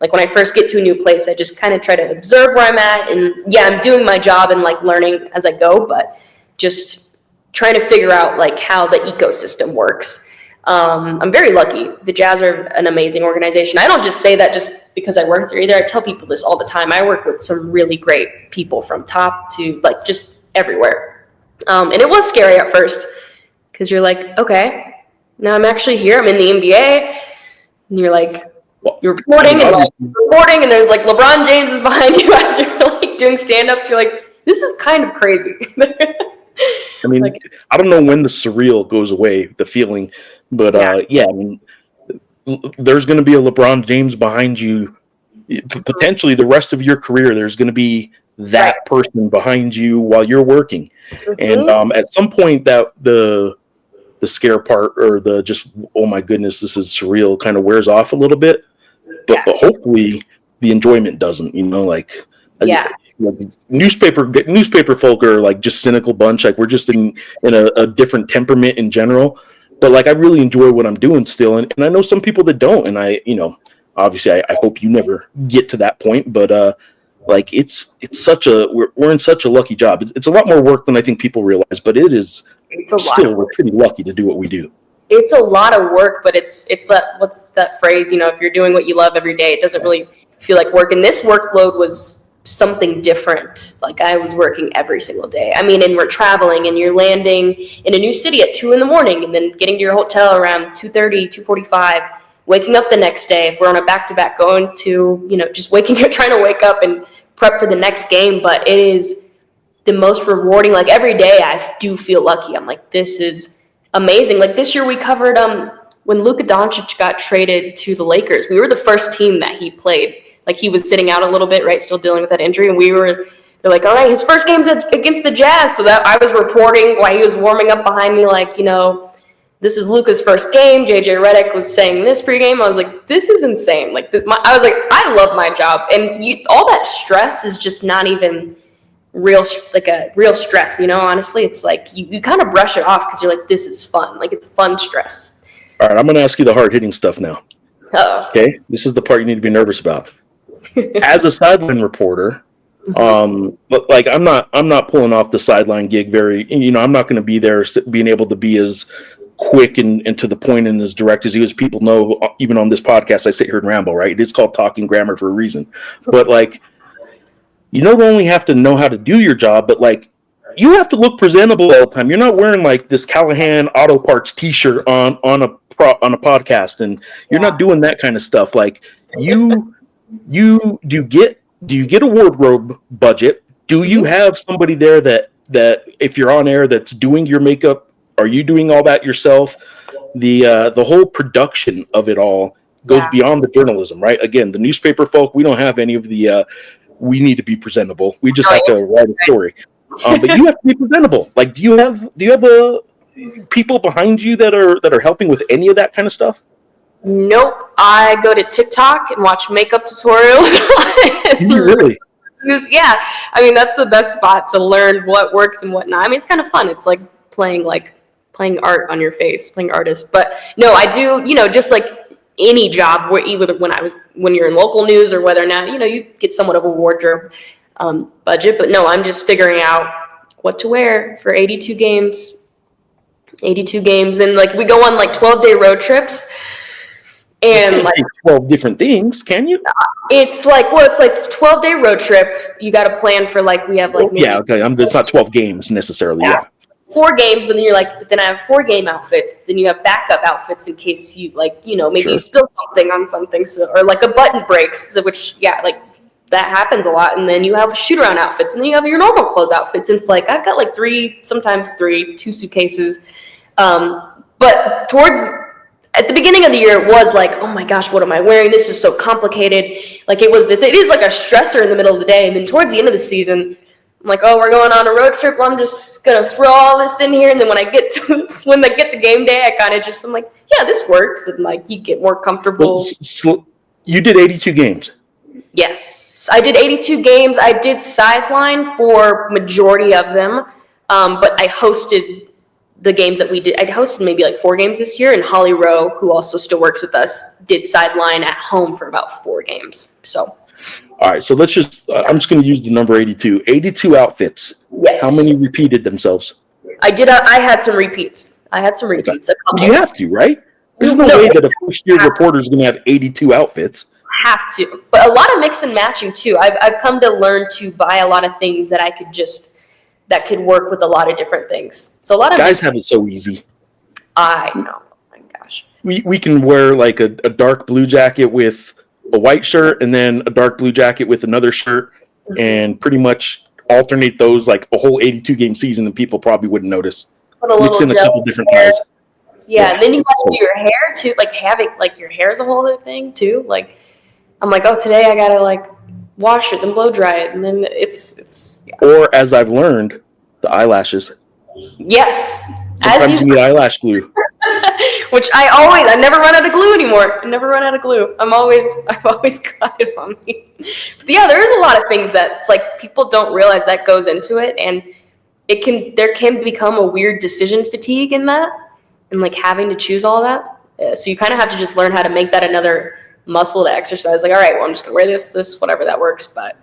Like when I first get to a new place, I just kind of try to observe where I'm at, and yeah, I'm doing my job and like learning as I go, but just trying to figure out like how the ecosystem works. I'm very lucky. The Jazz are an amazing organization. I don't just say that just because I work there either. I tell people this all the time. I work with some really great people from top to like just everywhere. And it was scary at first because you're like, okay, now I'm actually here. I'm in the NBA. And you're like, you're reporting and there's like LeBron James is behind you as you're like doing stand-ups. You're like, this is kind of crazy. I mean, like, I don't know when the surreal goes away, the feeling, but I mean, there's going to be a LeBron James behind you. Potentially, the rest of your career, there's going to be that person behind you while you're working, and at some point, that the scare part or the just oh my goodness, this is surreal kind of wears off a little bit, but hopefully the enjoyment doesn't. You know, like newspaper folk are like just cynical bunch. Like we're just in a different temperament in general. But like I really enjoy what I'm doing still, and I know some people that don't, and I obviously I hope you never get to that point. But like it's such a we're in such a lucky job. It's a lot more work than I think people realize, but we're pretty lucky to do what we do. It's a lot of work, but it's what's that phrase? If you're doing what you love every day, it doesn't really feel like work. And this workload was something different. Like I was working every single day. I mean, and we're traveling and you're landing in a new city at 2 a.m. and then getting to your hotel around 2:30, 2:45, waking up the next day. If we're on a back-to-back, going to, just waking up, trying to wake up and prep for the next game. But it is the most rewarding. Like every day I do feel lucky. I'm like, this is amazing. Like this year we covered, when Luka Doncic got traded to the Lakers, we were the first team that he played. Like he was sitting out a little bit, right? Still dealing with that injury. And they're like, all right, his first game's against the Jazz. So that I was reporting while he was warming up behind me, like, this is Luka's first game. JJ Redick was saying this pregame. I was like, this is insane. Like I was like, I love my job. And all that stress is just not even real stress, honestly. It's like you kind of brush it off because you're like, this is fun. Like it's fun stress. All right, I'm going to ask you the hard-hitting stuff now. Uh-oh. Okay, this is the part you need to be nervous about. As a sideline reporter, but like I'm not pulling off the sideline gig very. I'm not going to be there being able to be as quick and to the point and as direct as you. As people know, even on this podcast, I sit here and ramble. Right? It's called talking grammar for a reason. But like, you don't only have to know how to do your job, but like, you have to look presentable all the time. You're not wearing like this Callahan Auto Parts T-shirt on a podcast, and you're not doing that kind of stuff. Like do you get a wardrobe budget? Do you have somebody there that if you're on air that's doing your makeup? Are you doing all that yourself? The whole production of it all goes beyond the journalism, right? Again, the newspaper folk, we don't have any of the we need to be presentable. We just have to write a story. But you have to be presentable. Like, do you have people behind you that are helping with any of that kind of stuff? Nope. I go to TikTok and watch makeup tutorials. Really? Yeah. I mean, that's the best spot to learn what works and what not. I mean, it's kind of fun. It's like playing art on your face, playing artist. But no, I do, just like any job, where either when you're in local news or whether or not, you get somewhat of a wardrobe budget. But no, I'm just figuring out what to wear for 82 games. And like we go on like 12-day road trips. And like 12 different things, can you? It's like 12-day road trip. You got to plan for like we have like okay. It's not 12 games necessarily. Yeah. 4 games, but then you're like, but then I have 4 game outfits. Then you have backup outfits in case you maybe you spill something on something, or like a button breaks, which like that happens a lot. And then you have shoot around outfits, and then you have your normal clothes outfits. And it's like I've got like 2 suitcases. But at the beginning of the year, it was like, oh my gosh, what am I wearing? This is so complicated. Like it is like a stressor in the middle of the day. And then towards the end of the season, I'm like, oh, we're going on a road trip. Well, I'm just gonna throw all this in here. And then when I get to game day, I kind of I'm like, yeah, this works. And like you get more comfortable. Well, so you did 82 games. Yes, I did 82 games. I did sideline for majority of them, but I hosted the games that we did. I hosted maybe like 4 games this year, and Holly Rowe, who also still works with us, did sideline at home for about 4 games. So. All right, so let's just, I'm just going to use the number 82. 82 outfits. Yes. How many repeated themselves? I had some repeats. A couple. You have to, right? There's no way that a first-year reporter is going to have 82 outfits. Have to. But a lot of mix and matching, too. I've come to learn to buy a lot of things that that could work with a lot of different things. So a lot of guys have it so easy. I know. Oh my gosh. We can wear like a dark blue jacket with a white shirt and then a dark blue jacket with another shirt and pretty much alternate those like a whole 82 game season and people probably wouldn't notice. Mix in a couple different ties. Yeah, and then you gotta do your hair too, like having like your hair is a whole other thing too. Like I'm like, oh, today I gotta like wash it, then blow dry it, and then it's yeah. Or as I've learned, the eyelashes. Yes. Sometimes you need eyelash glue. Which I never run out of glue anymore. I never run out of glue. I've always got it on me. But yeah, there is a lot of things that it's like people don't realize that goes into it, and there can become a weird decision fatigue in that, and like having to choose all that. So you kind of have to just learn how to make that another muscle to exercise. Like, all right, well, I'm just gonna wear this, whatever that works. But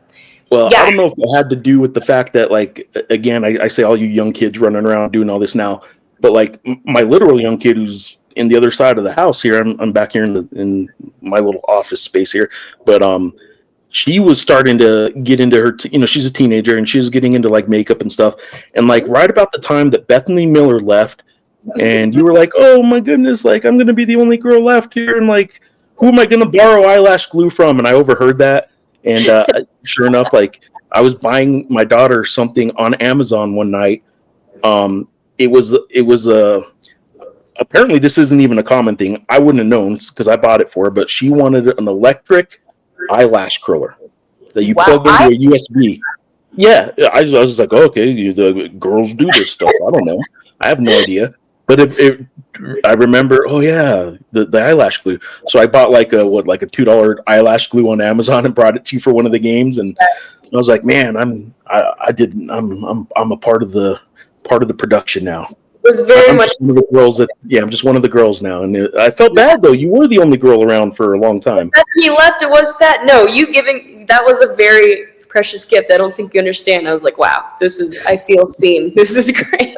well, yeah. I don't know if it had to do with the fact that, like, again, I say all you young kids running around doing all this now, but like my literal young kid who's in the other side of the house here, I'm back here in my little office space here, but she was starting to get into her, she's a teenager and she was getting into like makeup and stuff, and like right about the time that Bethany Miller left, and you were like, oh my goodness, like I'm gonna be the only girl left here, and like who am I gonna borrow eyelash glue from? And I overheard that. And sure enough, like I was buying my daughter something on Amazon one night. It was apparently this isn't even a common thing. I wouldn't have known because I bought it for her, but she wanted an electric eyelash curler that you plug into a USB. Yeah, I was like, oh, okay, the girls do this stuff. I don't know. I have no idea. But I remember, oh yeah, the eyelash glue. So I bought like a $2 eyelash glue on Amazon and brought it to you for one of the games, and I was like, man, I'm a part of the production now. It was very much one of the girls I'm just one of the girls now, and I felt bad though. You were the only girl around for a long time. He left. It was sad. No, that was a very precious gift. I don't think you understand. I was like, wow, I feel seen. This is great.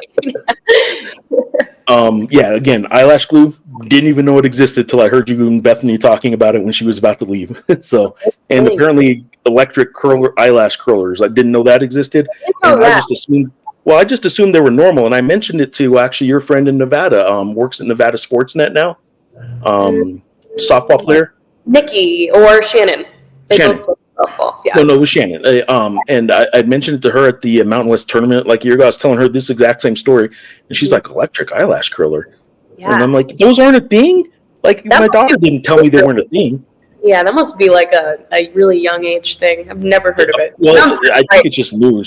Yeah, again, eyelash glue, didn't even know it existed till I heard you and Bethany talking about it when she was about to leave. So, and apparently electric eyelash curlers, I didn't know that existed. I just assumed they were normal, and I mentioned it to actually your friend in Nevada, works at Nevada Sportsnet now, softball player. Nikki or Shannon. Shannon. Softball. Yeah. No, it was Shannon. And I mentioned it to her at the Mountain West tournament like a year ago. I was telling her this exact same story, and she's like, electric eyelash curler. Yeah. And I'm like, those aren't a thing? Like, my daughter didn't tell me they weren't a thing. Yeah, that must be like a really young age thing. I've never heard of it. Well, I think it's just new.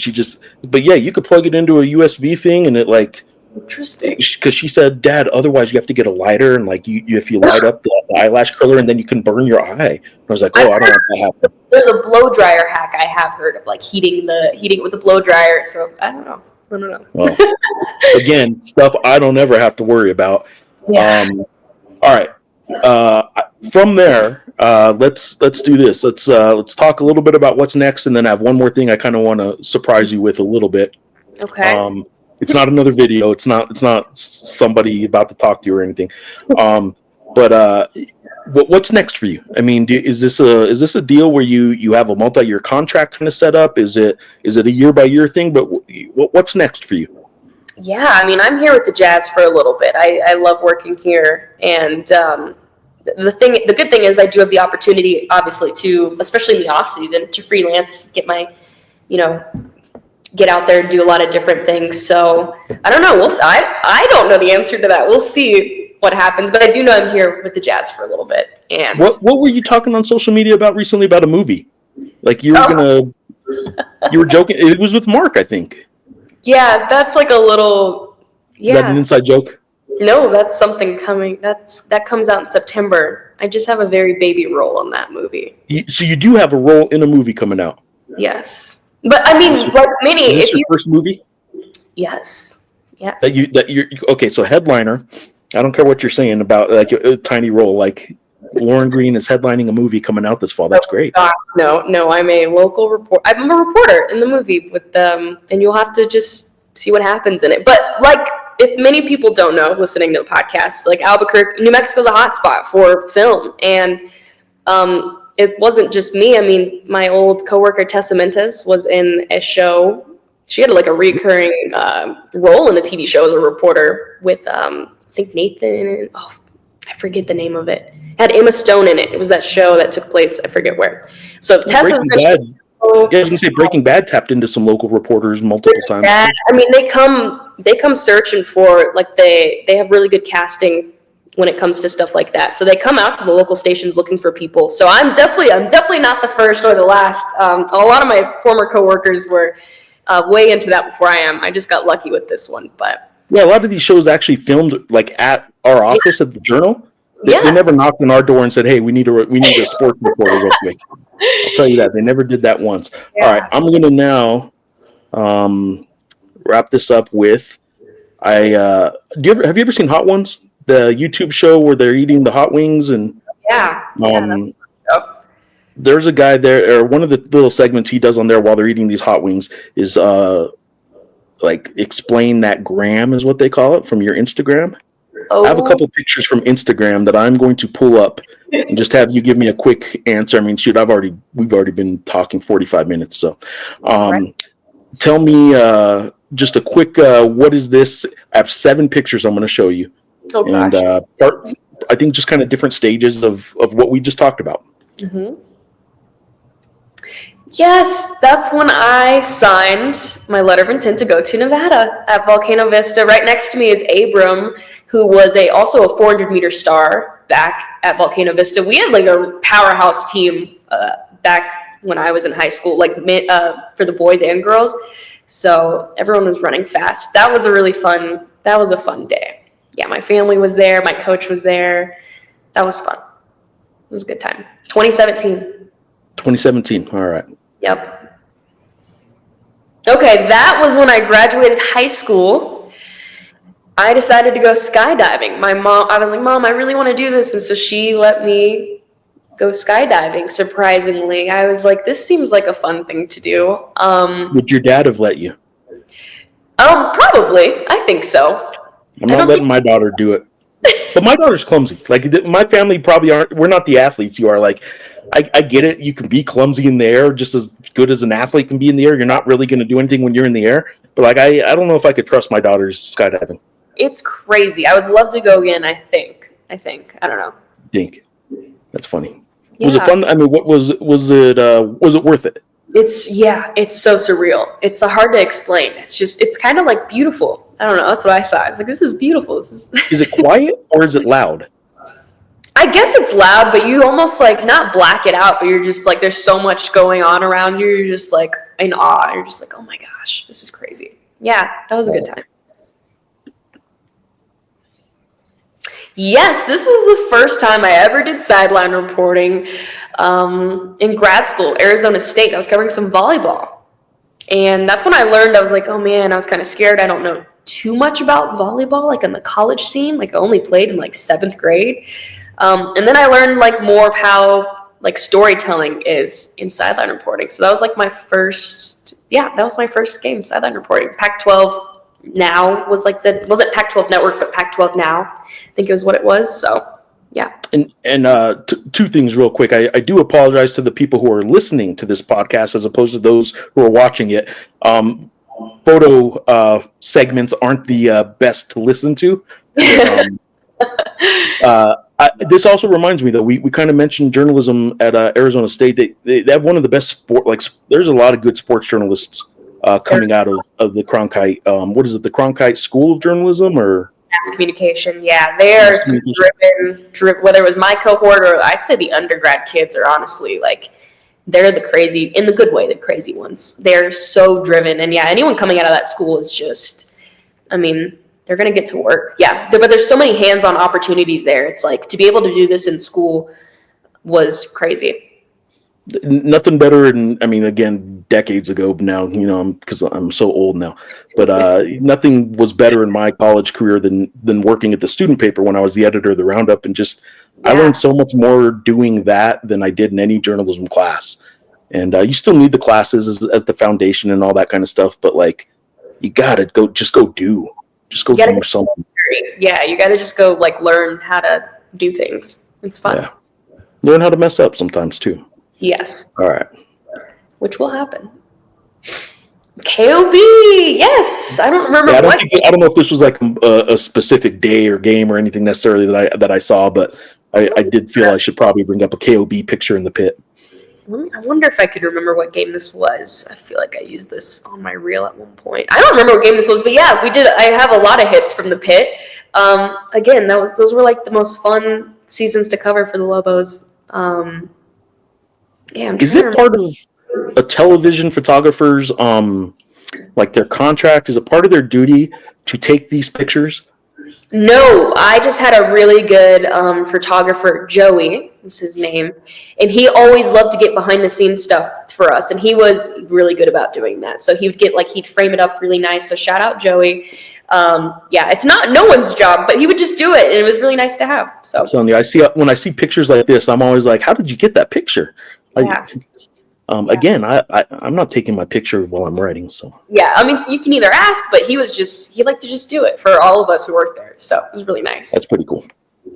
But yeah, you could plug it into a USB thing, and it like. Interesting. Because she said, Dad, otherwise you have to get a lighter, and like if you light up the eyelash curler, and then you can burn your eye. And I was like, oh, I don't want that happen. There's a blow dryer hack I have heard of, like heating it with a blow dryer. So I don't know. Well, again, stuff I don't ever have to worry about. Yeah. All right. From there, let's do this. Let's talk a little bit about what's next, and then I have one more thing I kind of want to surprise you with a little bit. Okay. It's not another video. It's not somebody about to talk to you or anything. But what's next for you? I mean, is this a deal where you have a multi-year contract kind of set up? Is it a year-by-year thing? But what's next for you? Yeah, I mean, I'm here with the Jazz for a little bit. I love working here, and the good thing is I do have the opportunity, obviously, to, especially in the off season, to freelance, get my, get out there and do a lot of different things. So I don't know. I don't know the answer to that. We'll see. what happens. But I do know I'm here with the Jazz for a little bit. And What were you talking on social media about recently about a movie? Like you were you were joking. It was with Mark, I think. Yeah, that's like a little. Yeah. Is that an inside joke? No, that's something coming. That comes out in September. I just have a very baby role in that movie. So you do have a role in a movie coming out. Yes, but I mean, like many. Is this your first movie? Yes. Yes. That you're okay. So headliner. I don't care what you're saying about like a tiny role. Like Lauren Green is headlining a movie coming out this fall. That's great. No. I'm a local report. I'm a reporter in the movie with and you'll have to just see what happens in it. But like, if many people don't know, listening to the podcast, like Albuquerque, New Mexico's a hot spot for film, and it wasn't just me. I mean, my old coworker Tessa Mentes was in a show. She had like a recurring role in a TV show as a reporter with I think Nathan. Oh, I forget the name of it. It had Emma Stone in it. It was that show that took place. I forget where. So Tessa's Breaking Bad. Yeah, I was gonna say Breaking Bad tapped into some local reporters multiple times. I mean, they come searching for like they have really good casting when it comes to stuff like that. So they come out to the local stations looking for people. So I'm definitely not the first or the last. A lot of my former coworkers were way into that before I am. I just got lucky with this one, but yeah, a lot of these shows actually filmed like at our office at the Journal. They never knocked on our door and said, "Hey, we need a sports reporter real quick." I'll tell you that they never did that once. Yeah. All right, I'm going to now wrap this up with have you ever seen Hot Ones, the YouTube show where they're eating the hot wings and there's a guy there, or one of the little segments he does on there while they're eating these hot wings is like explain that gram is what they call it from your Instagram. I have a couple pictures from Instagram that I'm going to pull up and just have you give me a quick answer. I mean, shoot, we've already been talking 45 minutes. So tell me just a quick, what is this? I have 7 pictures I'm going to show you. Oh, and I think just kind of different stages of what we just talked about. Mm-hmm. Yes, that's when I signed my letter of intent to go to Nevada at Volcano Vista. Right next to me is Abram, who was also a 400-meter star back at Volcano Vista. We had like a powerhouse team back when I was in high school, like for the boys and girls. So everyone was running fast. That was a fun day. Yeah, my family was there. My coach was there. That was fun. It was a good time. 2017. All right. Yep. Okay, that was when I graduated high school. I decided to go skydiving. I was like, Mom, I really want to do this. And so she let me go skydiving, surprisingly. I was like, this seems like a fun thing to do. Would your dad have let you? Probably. I think so. I'm not letting my daughter do it. But my daughter's clumsy. Like, my family probably we're not the athletes you are. Like, I get it. You can be clumsy in the air just as good as an athlete can be in the air. You're not really going to do anything when you're in the air. But, like, I don't know if I could trust my daughter's skydiving. It's crazy. I would love to go again, I think. I don't know. That's funny. Yeah. Was it fun? I mean, was it worth it? It's so surreal. It's hard to explain. It's kind of like beautiful. I don't know. That's what I thought. It's like, this is beautiful. Is it quiet or is it loud? I guess it's loud, but you almost like not black it out, but you're just like, there's so much going on around you. You're just like in awe. You're just like, oh my gosh, this is crazy. Yeah, that was a good time. Yes, this was the first time I ever did sideline reporting in grad school, Arizona State. I was covering some volleyball. And that's when I learned, I was like, oh man, I was kind of scared. I don't know too much about volleyball, like in the college scene. Like I only played in like 7th grade. And then I learned like more of how like storytelling is in sideline reporting. So that was like my first game, sideline reporting. Pac-12 Now was like wasn't Pac-12 Network, but Pac-12 Now, I think it was what it was. So yeah. And two things real quick. I do apologize to the people who are listening to this podcast as opposed to those who are watching it. Photo segments aren't the best to listen to. This also reminds me that we kind of mentioned journalism at Arizona State. They have one of the best there's a lot of good sports journalists coming out of the Cronkite. What is it? The Cronkite School of Journalism, or mass communication. Yeah, they're some driven, whether it was my cohort or I'd say the undergrad kids are honestly like, they're the crazy, in the good way, the crazy ones. They're so driven. And yeah, anyone coming out of that school is just, I mean, they're going to get to work. Yeah, but there's so many hands-on opportunities there. It's like to be able to do this in school was crazy. Nothing better, and I mean, again, decades ago now, because I'm so old now, but nothing was better in my college career than working at the student paper when I was the editor of the Roundup, and just I learned so much more doing that than I did in any journalism class. And you still need the classes as the foundation and all that kind of stuff, but like you gotta go do something. Yeah, you gotta just go like learn how to do things. It's fun. Yeah. Learn how to mess up sometimes too. Yes. All right. Which will happen. KOB. Yes. I don't remember. I don't know if this was like a specific day or game or anything necessarily that I saw, but I did feel I should probably bring up a KOB picture in the pit. I wonder if I could remember what game this was. I feel like I used this on my reel at one point. I don't remember what game this was, but yeah, we did. I have a lot of hits from the pit. Again, those were like the most fun seasons to cover for the Lobos. Is it part of a television photographer's like their contract? Is it part of their duty to take these pictures? No, I just had a really good photographer, Joey was his name, and he always loved to get behind the scenes stuff for us, and he was really good about doing that. So he would he'd frame it up really nice. So shout out Joey. It's not no one's job, but he would just do it, and it was really nice to have. So I'm telling you, when I see pictures like this, I'm always like, how did you get that picture? Again, I'm not taking my picture while I'm writing, so. Yeah, I mean, you can either ask, but he liked to just do it for all of us who worked there, so it was really nice. That's pretty cool.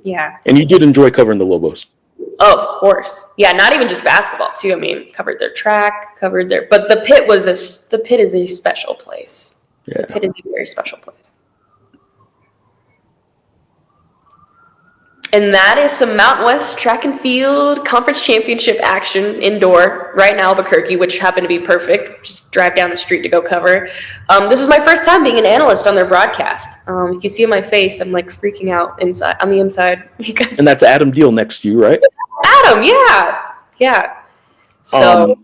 Yeah. And you did enjoy covering the Lobos. Oh, of course. Yeah, not even just basketball, too. I mean, covered their track, but the pit is a special place. Yeah. The pit is a very special place. And that is some Mountain West Track and Field Conference Championship action indoor right in Albuquerque, which happened to be perfect. Just drive down the street to go cover. This is my first time being an analyst on their broadcast. You can see in my face, I'm like freaking out on the inside. And that's Adam Deal next to you, right? Adam, yeah. So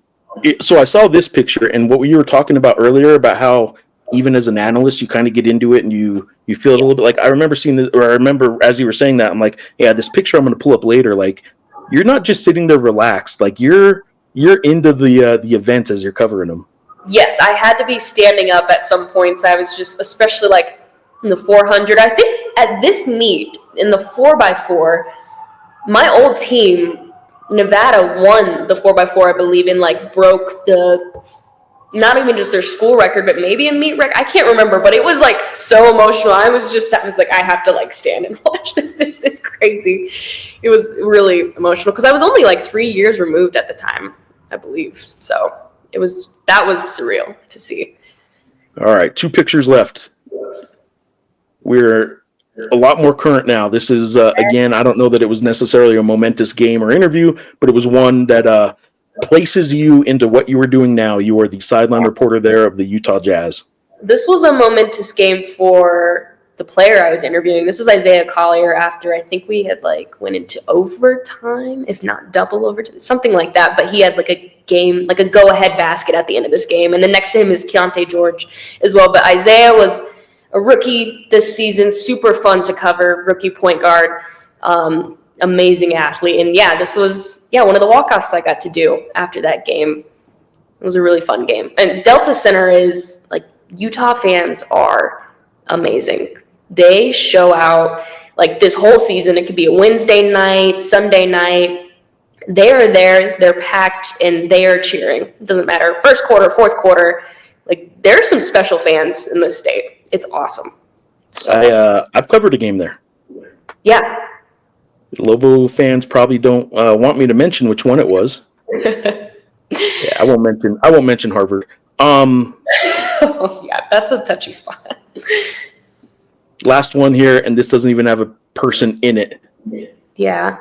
I saw this picture, and what you were talking about earlier about how even as an analyst, you kind of get into it and you feel it a little bit. Like I remember seeing this, or I remember as you were saying that, I'm like, yeah, this picture I'm going to pull up later. Like you're not just sitting there relaxed. Like you're into the events as you're covering them. Yes, I had to be standing up at some points. I was just, especially like in the 400. I think at this meet in the 4x4, my old team, Nevada, won the 4x4. I believe in broke the. Not even just their school record, but maybe a meet record. I can't remember, but it was so emotional. I was like, I have to stand and watch this. This is crazy. It was really emotional because I was only 3 years removed at the time, I believe. So that was surreal to see. All right, 2 pictures left. We're a lot more current now. This is again, I don't know that it was necessarily a momentous game or interview, but it was one that places you into what you were doing now. You are the sideline reporter there of the Utah Jazz. This was a momentous game for the player I was interviewing. This was Isaiah Collier after I think we had went into overtime, if not double overtime, something like that. But he had a game, a go-ahead basket at the end of this game. And then next to him is Keontae George as well. But Isaiah was a rookie this season, super fun to cover, rookie point guard. Amazing athlete. And this was one of the walk-offs I got to do after that game. It was a really fun game. And Delta Center is Utah fans are amazing. They show out this whole season. It could be a Wednesday night, Sunday night. They are there, they're packed, and they are cheering. It doesn't matter. First quarter, fourth quarter. There's some special fans in this state. It's awesome. So, I've covered a game there. Yeah. Lobo fans probably don't want me to mention which one it was. I won't mention Harvard. Yeah, that's a touchy spot. Last one here, and this doesn't even have a person in it. Yeah.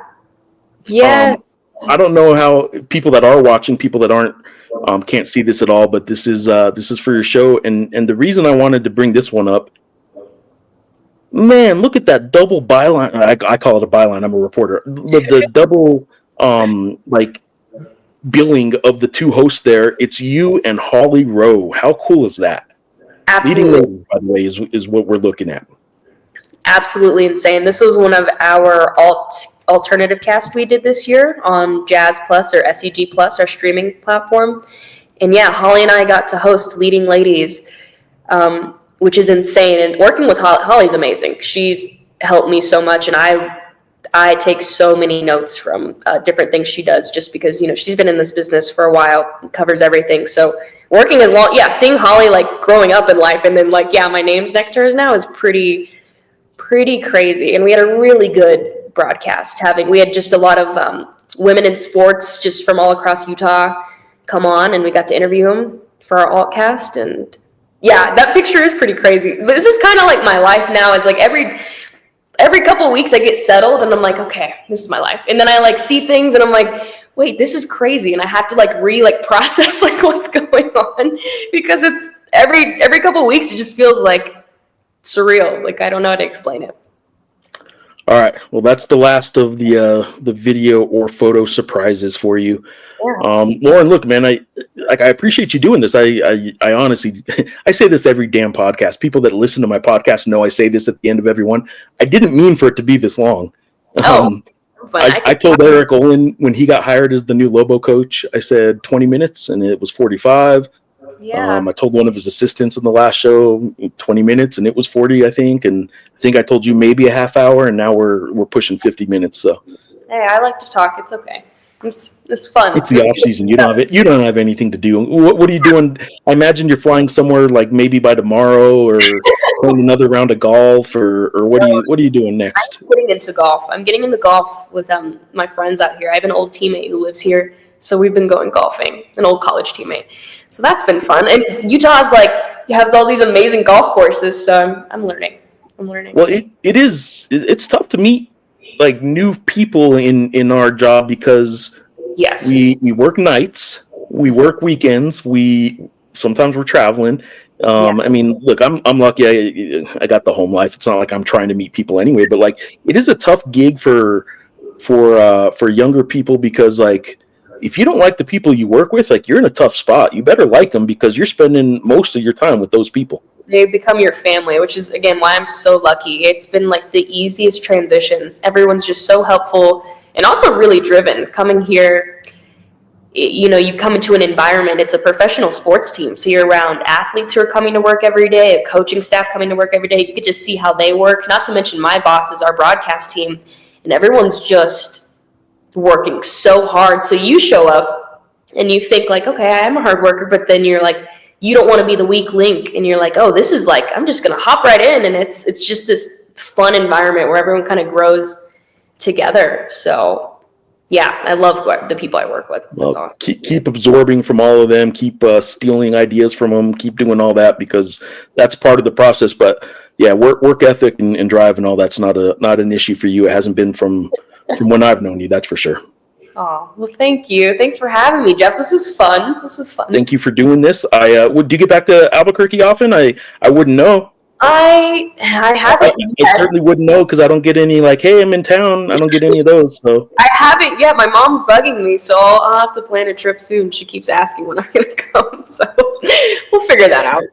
Yes. I don't know how people that are watching, people that aren't, can't see this at all, but this is for your show, and the reason I wanted to bring this one up. Man, look at that double byline. I call it a byline. I'm a reporter. The double like billing of the two hosts there. It's you and Holly Rowe. How cool is that? Leading Absolutely. ladies, by the way, is what we're looking at. Absolutely insane. This was one of our alternative casts we did this year on Jazz Plus or SEG Plus, our streaming platform. And yeah, Holly and I got to host Leading Ladies, which is insane. And working with Holly's amazing. She's helped me so much, and I take so many notes from different things she does, just because she's been in this business for a while, and covers everything. So working seeing Holly like growing up in life, and then like my name's next to hers now is pretty crazy. And we had a really good broadcast. We had just a lot of women in sports just from all across Utah come on, and we got to interview them for our altcast. And yeah, that picture is pretty crazy. This is kind of like my life now. It's like every couple of weeks I get settled and I'm like, okay, this is my life. And then I like see things and I'm like, wait, this is crazy. And I have to process like what's going on, because it's every couple of weeks it just feels like surreal. Like I don't know how to explain it. All right. Well, that's the last of the video or photo surprises for you. Yeah. Lauren, look, man, I appreciate you doing this. I honestly, I say this every damn podcast. People that listen to my podcast know I say this at the end of every one. I didn't mean for it to be this long. I told Eric Olin when he got hired as the new Lobo coach, I said 20 minutes, and it was 45. Yeah. I told one of his assistants in the last show 20 minutes, and it was 40, I think. And I think I told you maybe a half hour, and now we're pushing 50 minutes. So hey, I like to talk. It's okay. It's fun. It's the off season. You don't have anything to do. What are you doing? I imagine you're flying somewhere like maybe by tomorrow, or playing another round of golf, or what are you doing next? I'm getting into golf. I'm getting into golf with my friends out here. I have an old teammate who lives here, so we've been going golfing. An old college teammate. So that's been fun. And Utah's has all these amazing golf courses. So I'm learning. Well, it's tough to meet like new people in our job, because yes, we work nights, we work weekends, sometimes we're traveling. I mean, look, I'm lucky. I got the home life. It's not like I'm trying to meet people anyway, but like it is a tough gig for younger people, because like if you don't like the people you work with, like you're in a tough spot. You better like them, because you're spending most of your time with those people. They become your family, which is, again, why I'm so lucky. It's been like the easiest transition. Everyone's just so helpful and also really driven. Coming here, you come into an environment, it's a professional sports team. So you're around athletes who are coming to work every day, a coaching staff coming to work every day. You could just see how they work. Not to mention my bosses, our broadcast team, and everyone's just working so hard. So you show up and you think like, okay, I am a hard worker, but then you're like, you don't want to be the weak link, and you're like, oh, this is like, I'm just going to hop right in, and it's just this fun environment where everyone kind of grows together. So, yeah, I love the people I work with. That's awesome. Keep absorbing from all of them, keep stealing ideas from them, keep doing all that, because that's part of the process. But, yeah, work ethic and drive and all that's not an issue for you. It hasn't been from when I've known you, that's for sure. Oh, well, thank you. Thanks for having me, Jeff. This was fun. Thank you for doing this. Do you get back to Albuquerque often? I wouldn't know. I haven't. I certainly wouldn't know, because I don't get any like, hey, I'm in town. I don't get any of those. So I haven't yet. My mom's bugging me, so I'll have to plan a trip soon. She keeps asking when I'm going to come, so we'll figure that out.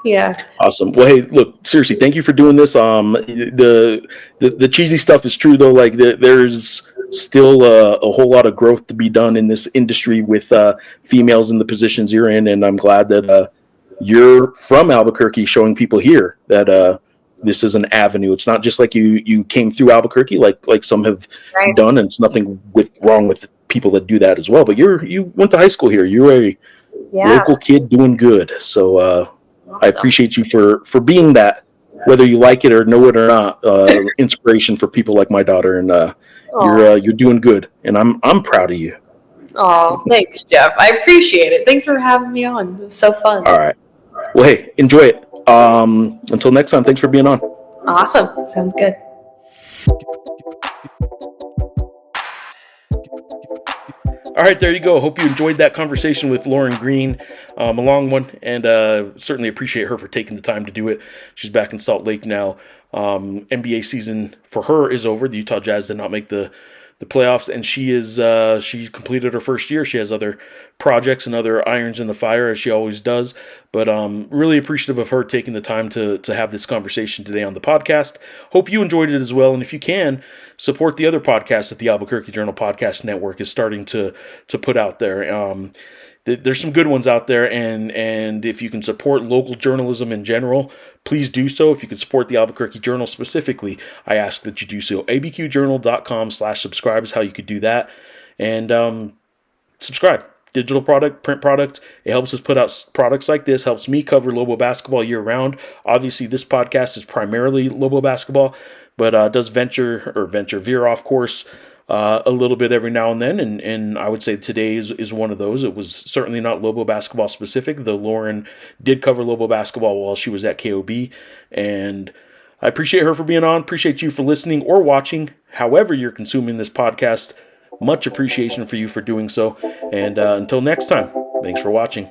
Yeah. Awesome. Well, hey, look, seriously, thank you for doing this. The cheesy stuff is true, though. Like there's still a whole lot of growth to be done in this industry with females in the positions you're in, and I'm glad that you're from Albuquerque, showing people here that this is an avenue. It's not just like you came through Albuquerque like some have done, and it's nothing wrong with the people that do that as well. But you went to high school here. You're a local kid doing good. So awesome. I appreciate you for being that, whether you like it or know it or not, inspiration for people like my daughter, and you're doing good, and I'm proud of you. Oh, thanks, Jeff. I appreciate it. Thanks for having me on. It was so fun. All right. Well, hey, enjoy it. Until next time, thanks for being on. Awesome. Sounds good. All right, there you go. Hope you enjoyed that conversation with Lauren Green, a long one, and certainly appreciate her for taking the time to do it. She's back in Salt Lake now. NBA season for her is over. The Utah Jazz did not make the playoffs, and she completed her first year. She has other projects and other irons in the fire, as she always does. But really appreciative of her taking the time to have this conversation today on the podcast. Hope you enjoyed it as well, and if you can, support the other podcasts that the Albuquerque Journal Podcast Network is starting to put out there. There's some good ones out there, and if you can support local journalism in general, please do so. If you can support the Albuquerque Journal specifically, I ask that you do so. abqjournal.com/subscribe is how you could do that. And subscribe. Digital product, print product. It helps us put out products like this, helps me cover Lobo basketball year round. Obviously, this podcast is primarily Lobo basketball, but does veer off course a little bit every now and then, and I would say today is one of those. It was certainly not Lobo basketball specific, though Lauren did cover Lobo basketball while she was at KOB, and I appreciate her for being on. Appreciate you for listening or watching, however you're consuming this podcast. Much appreciation for you for doing so, and until next time, thanks for watching.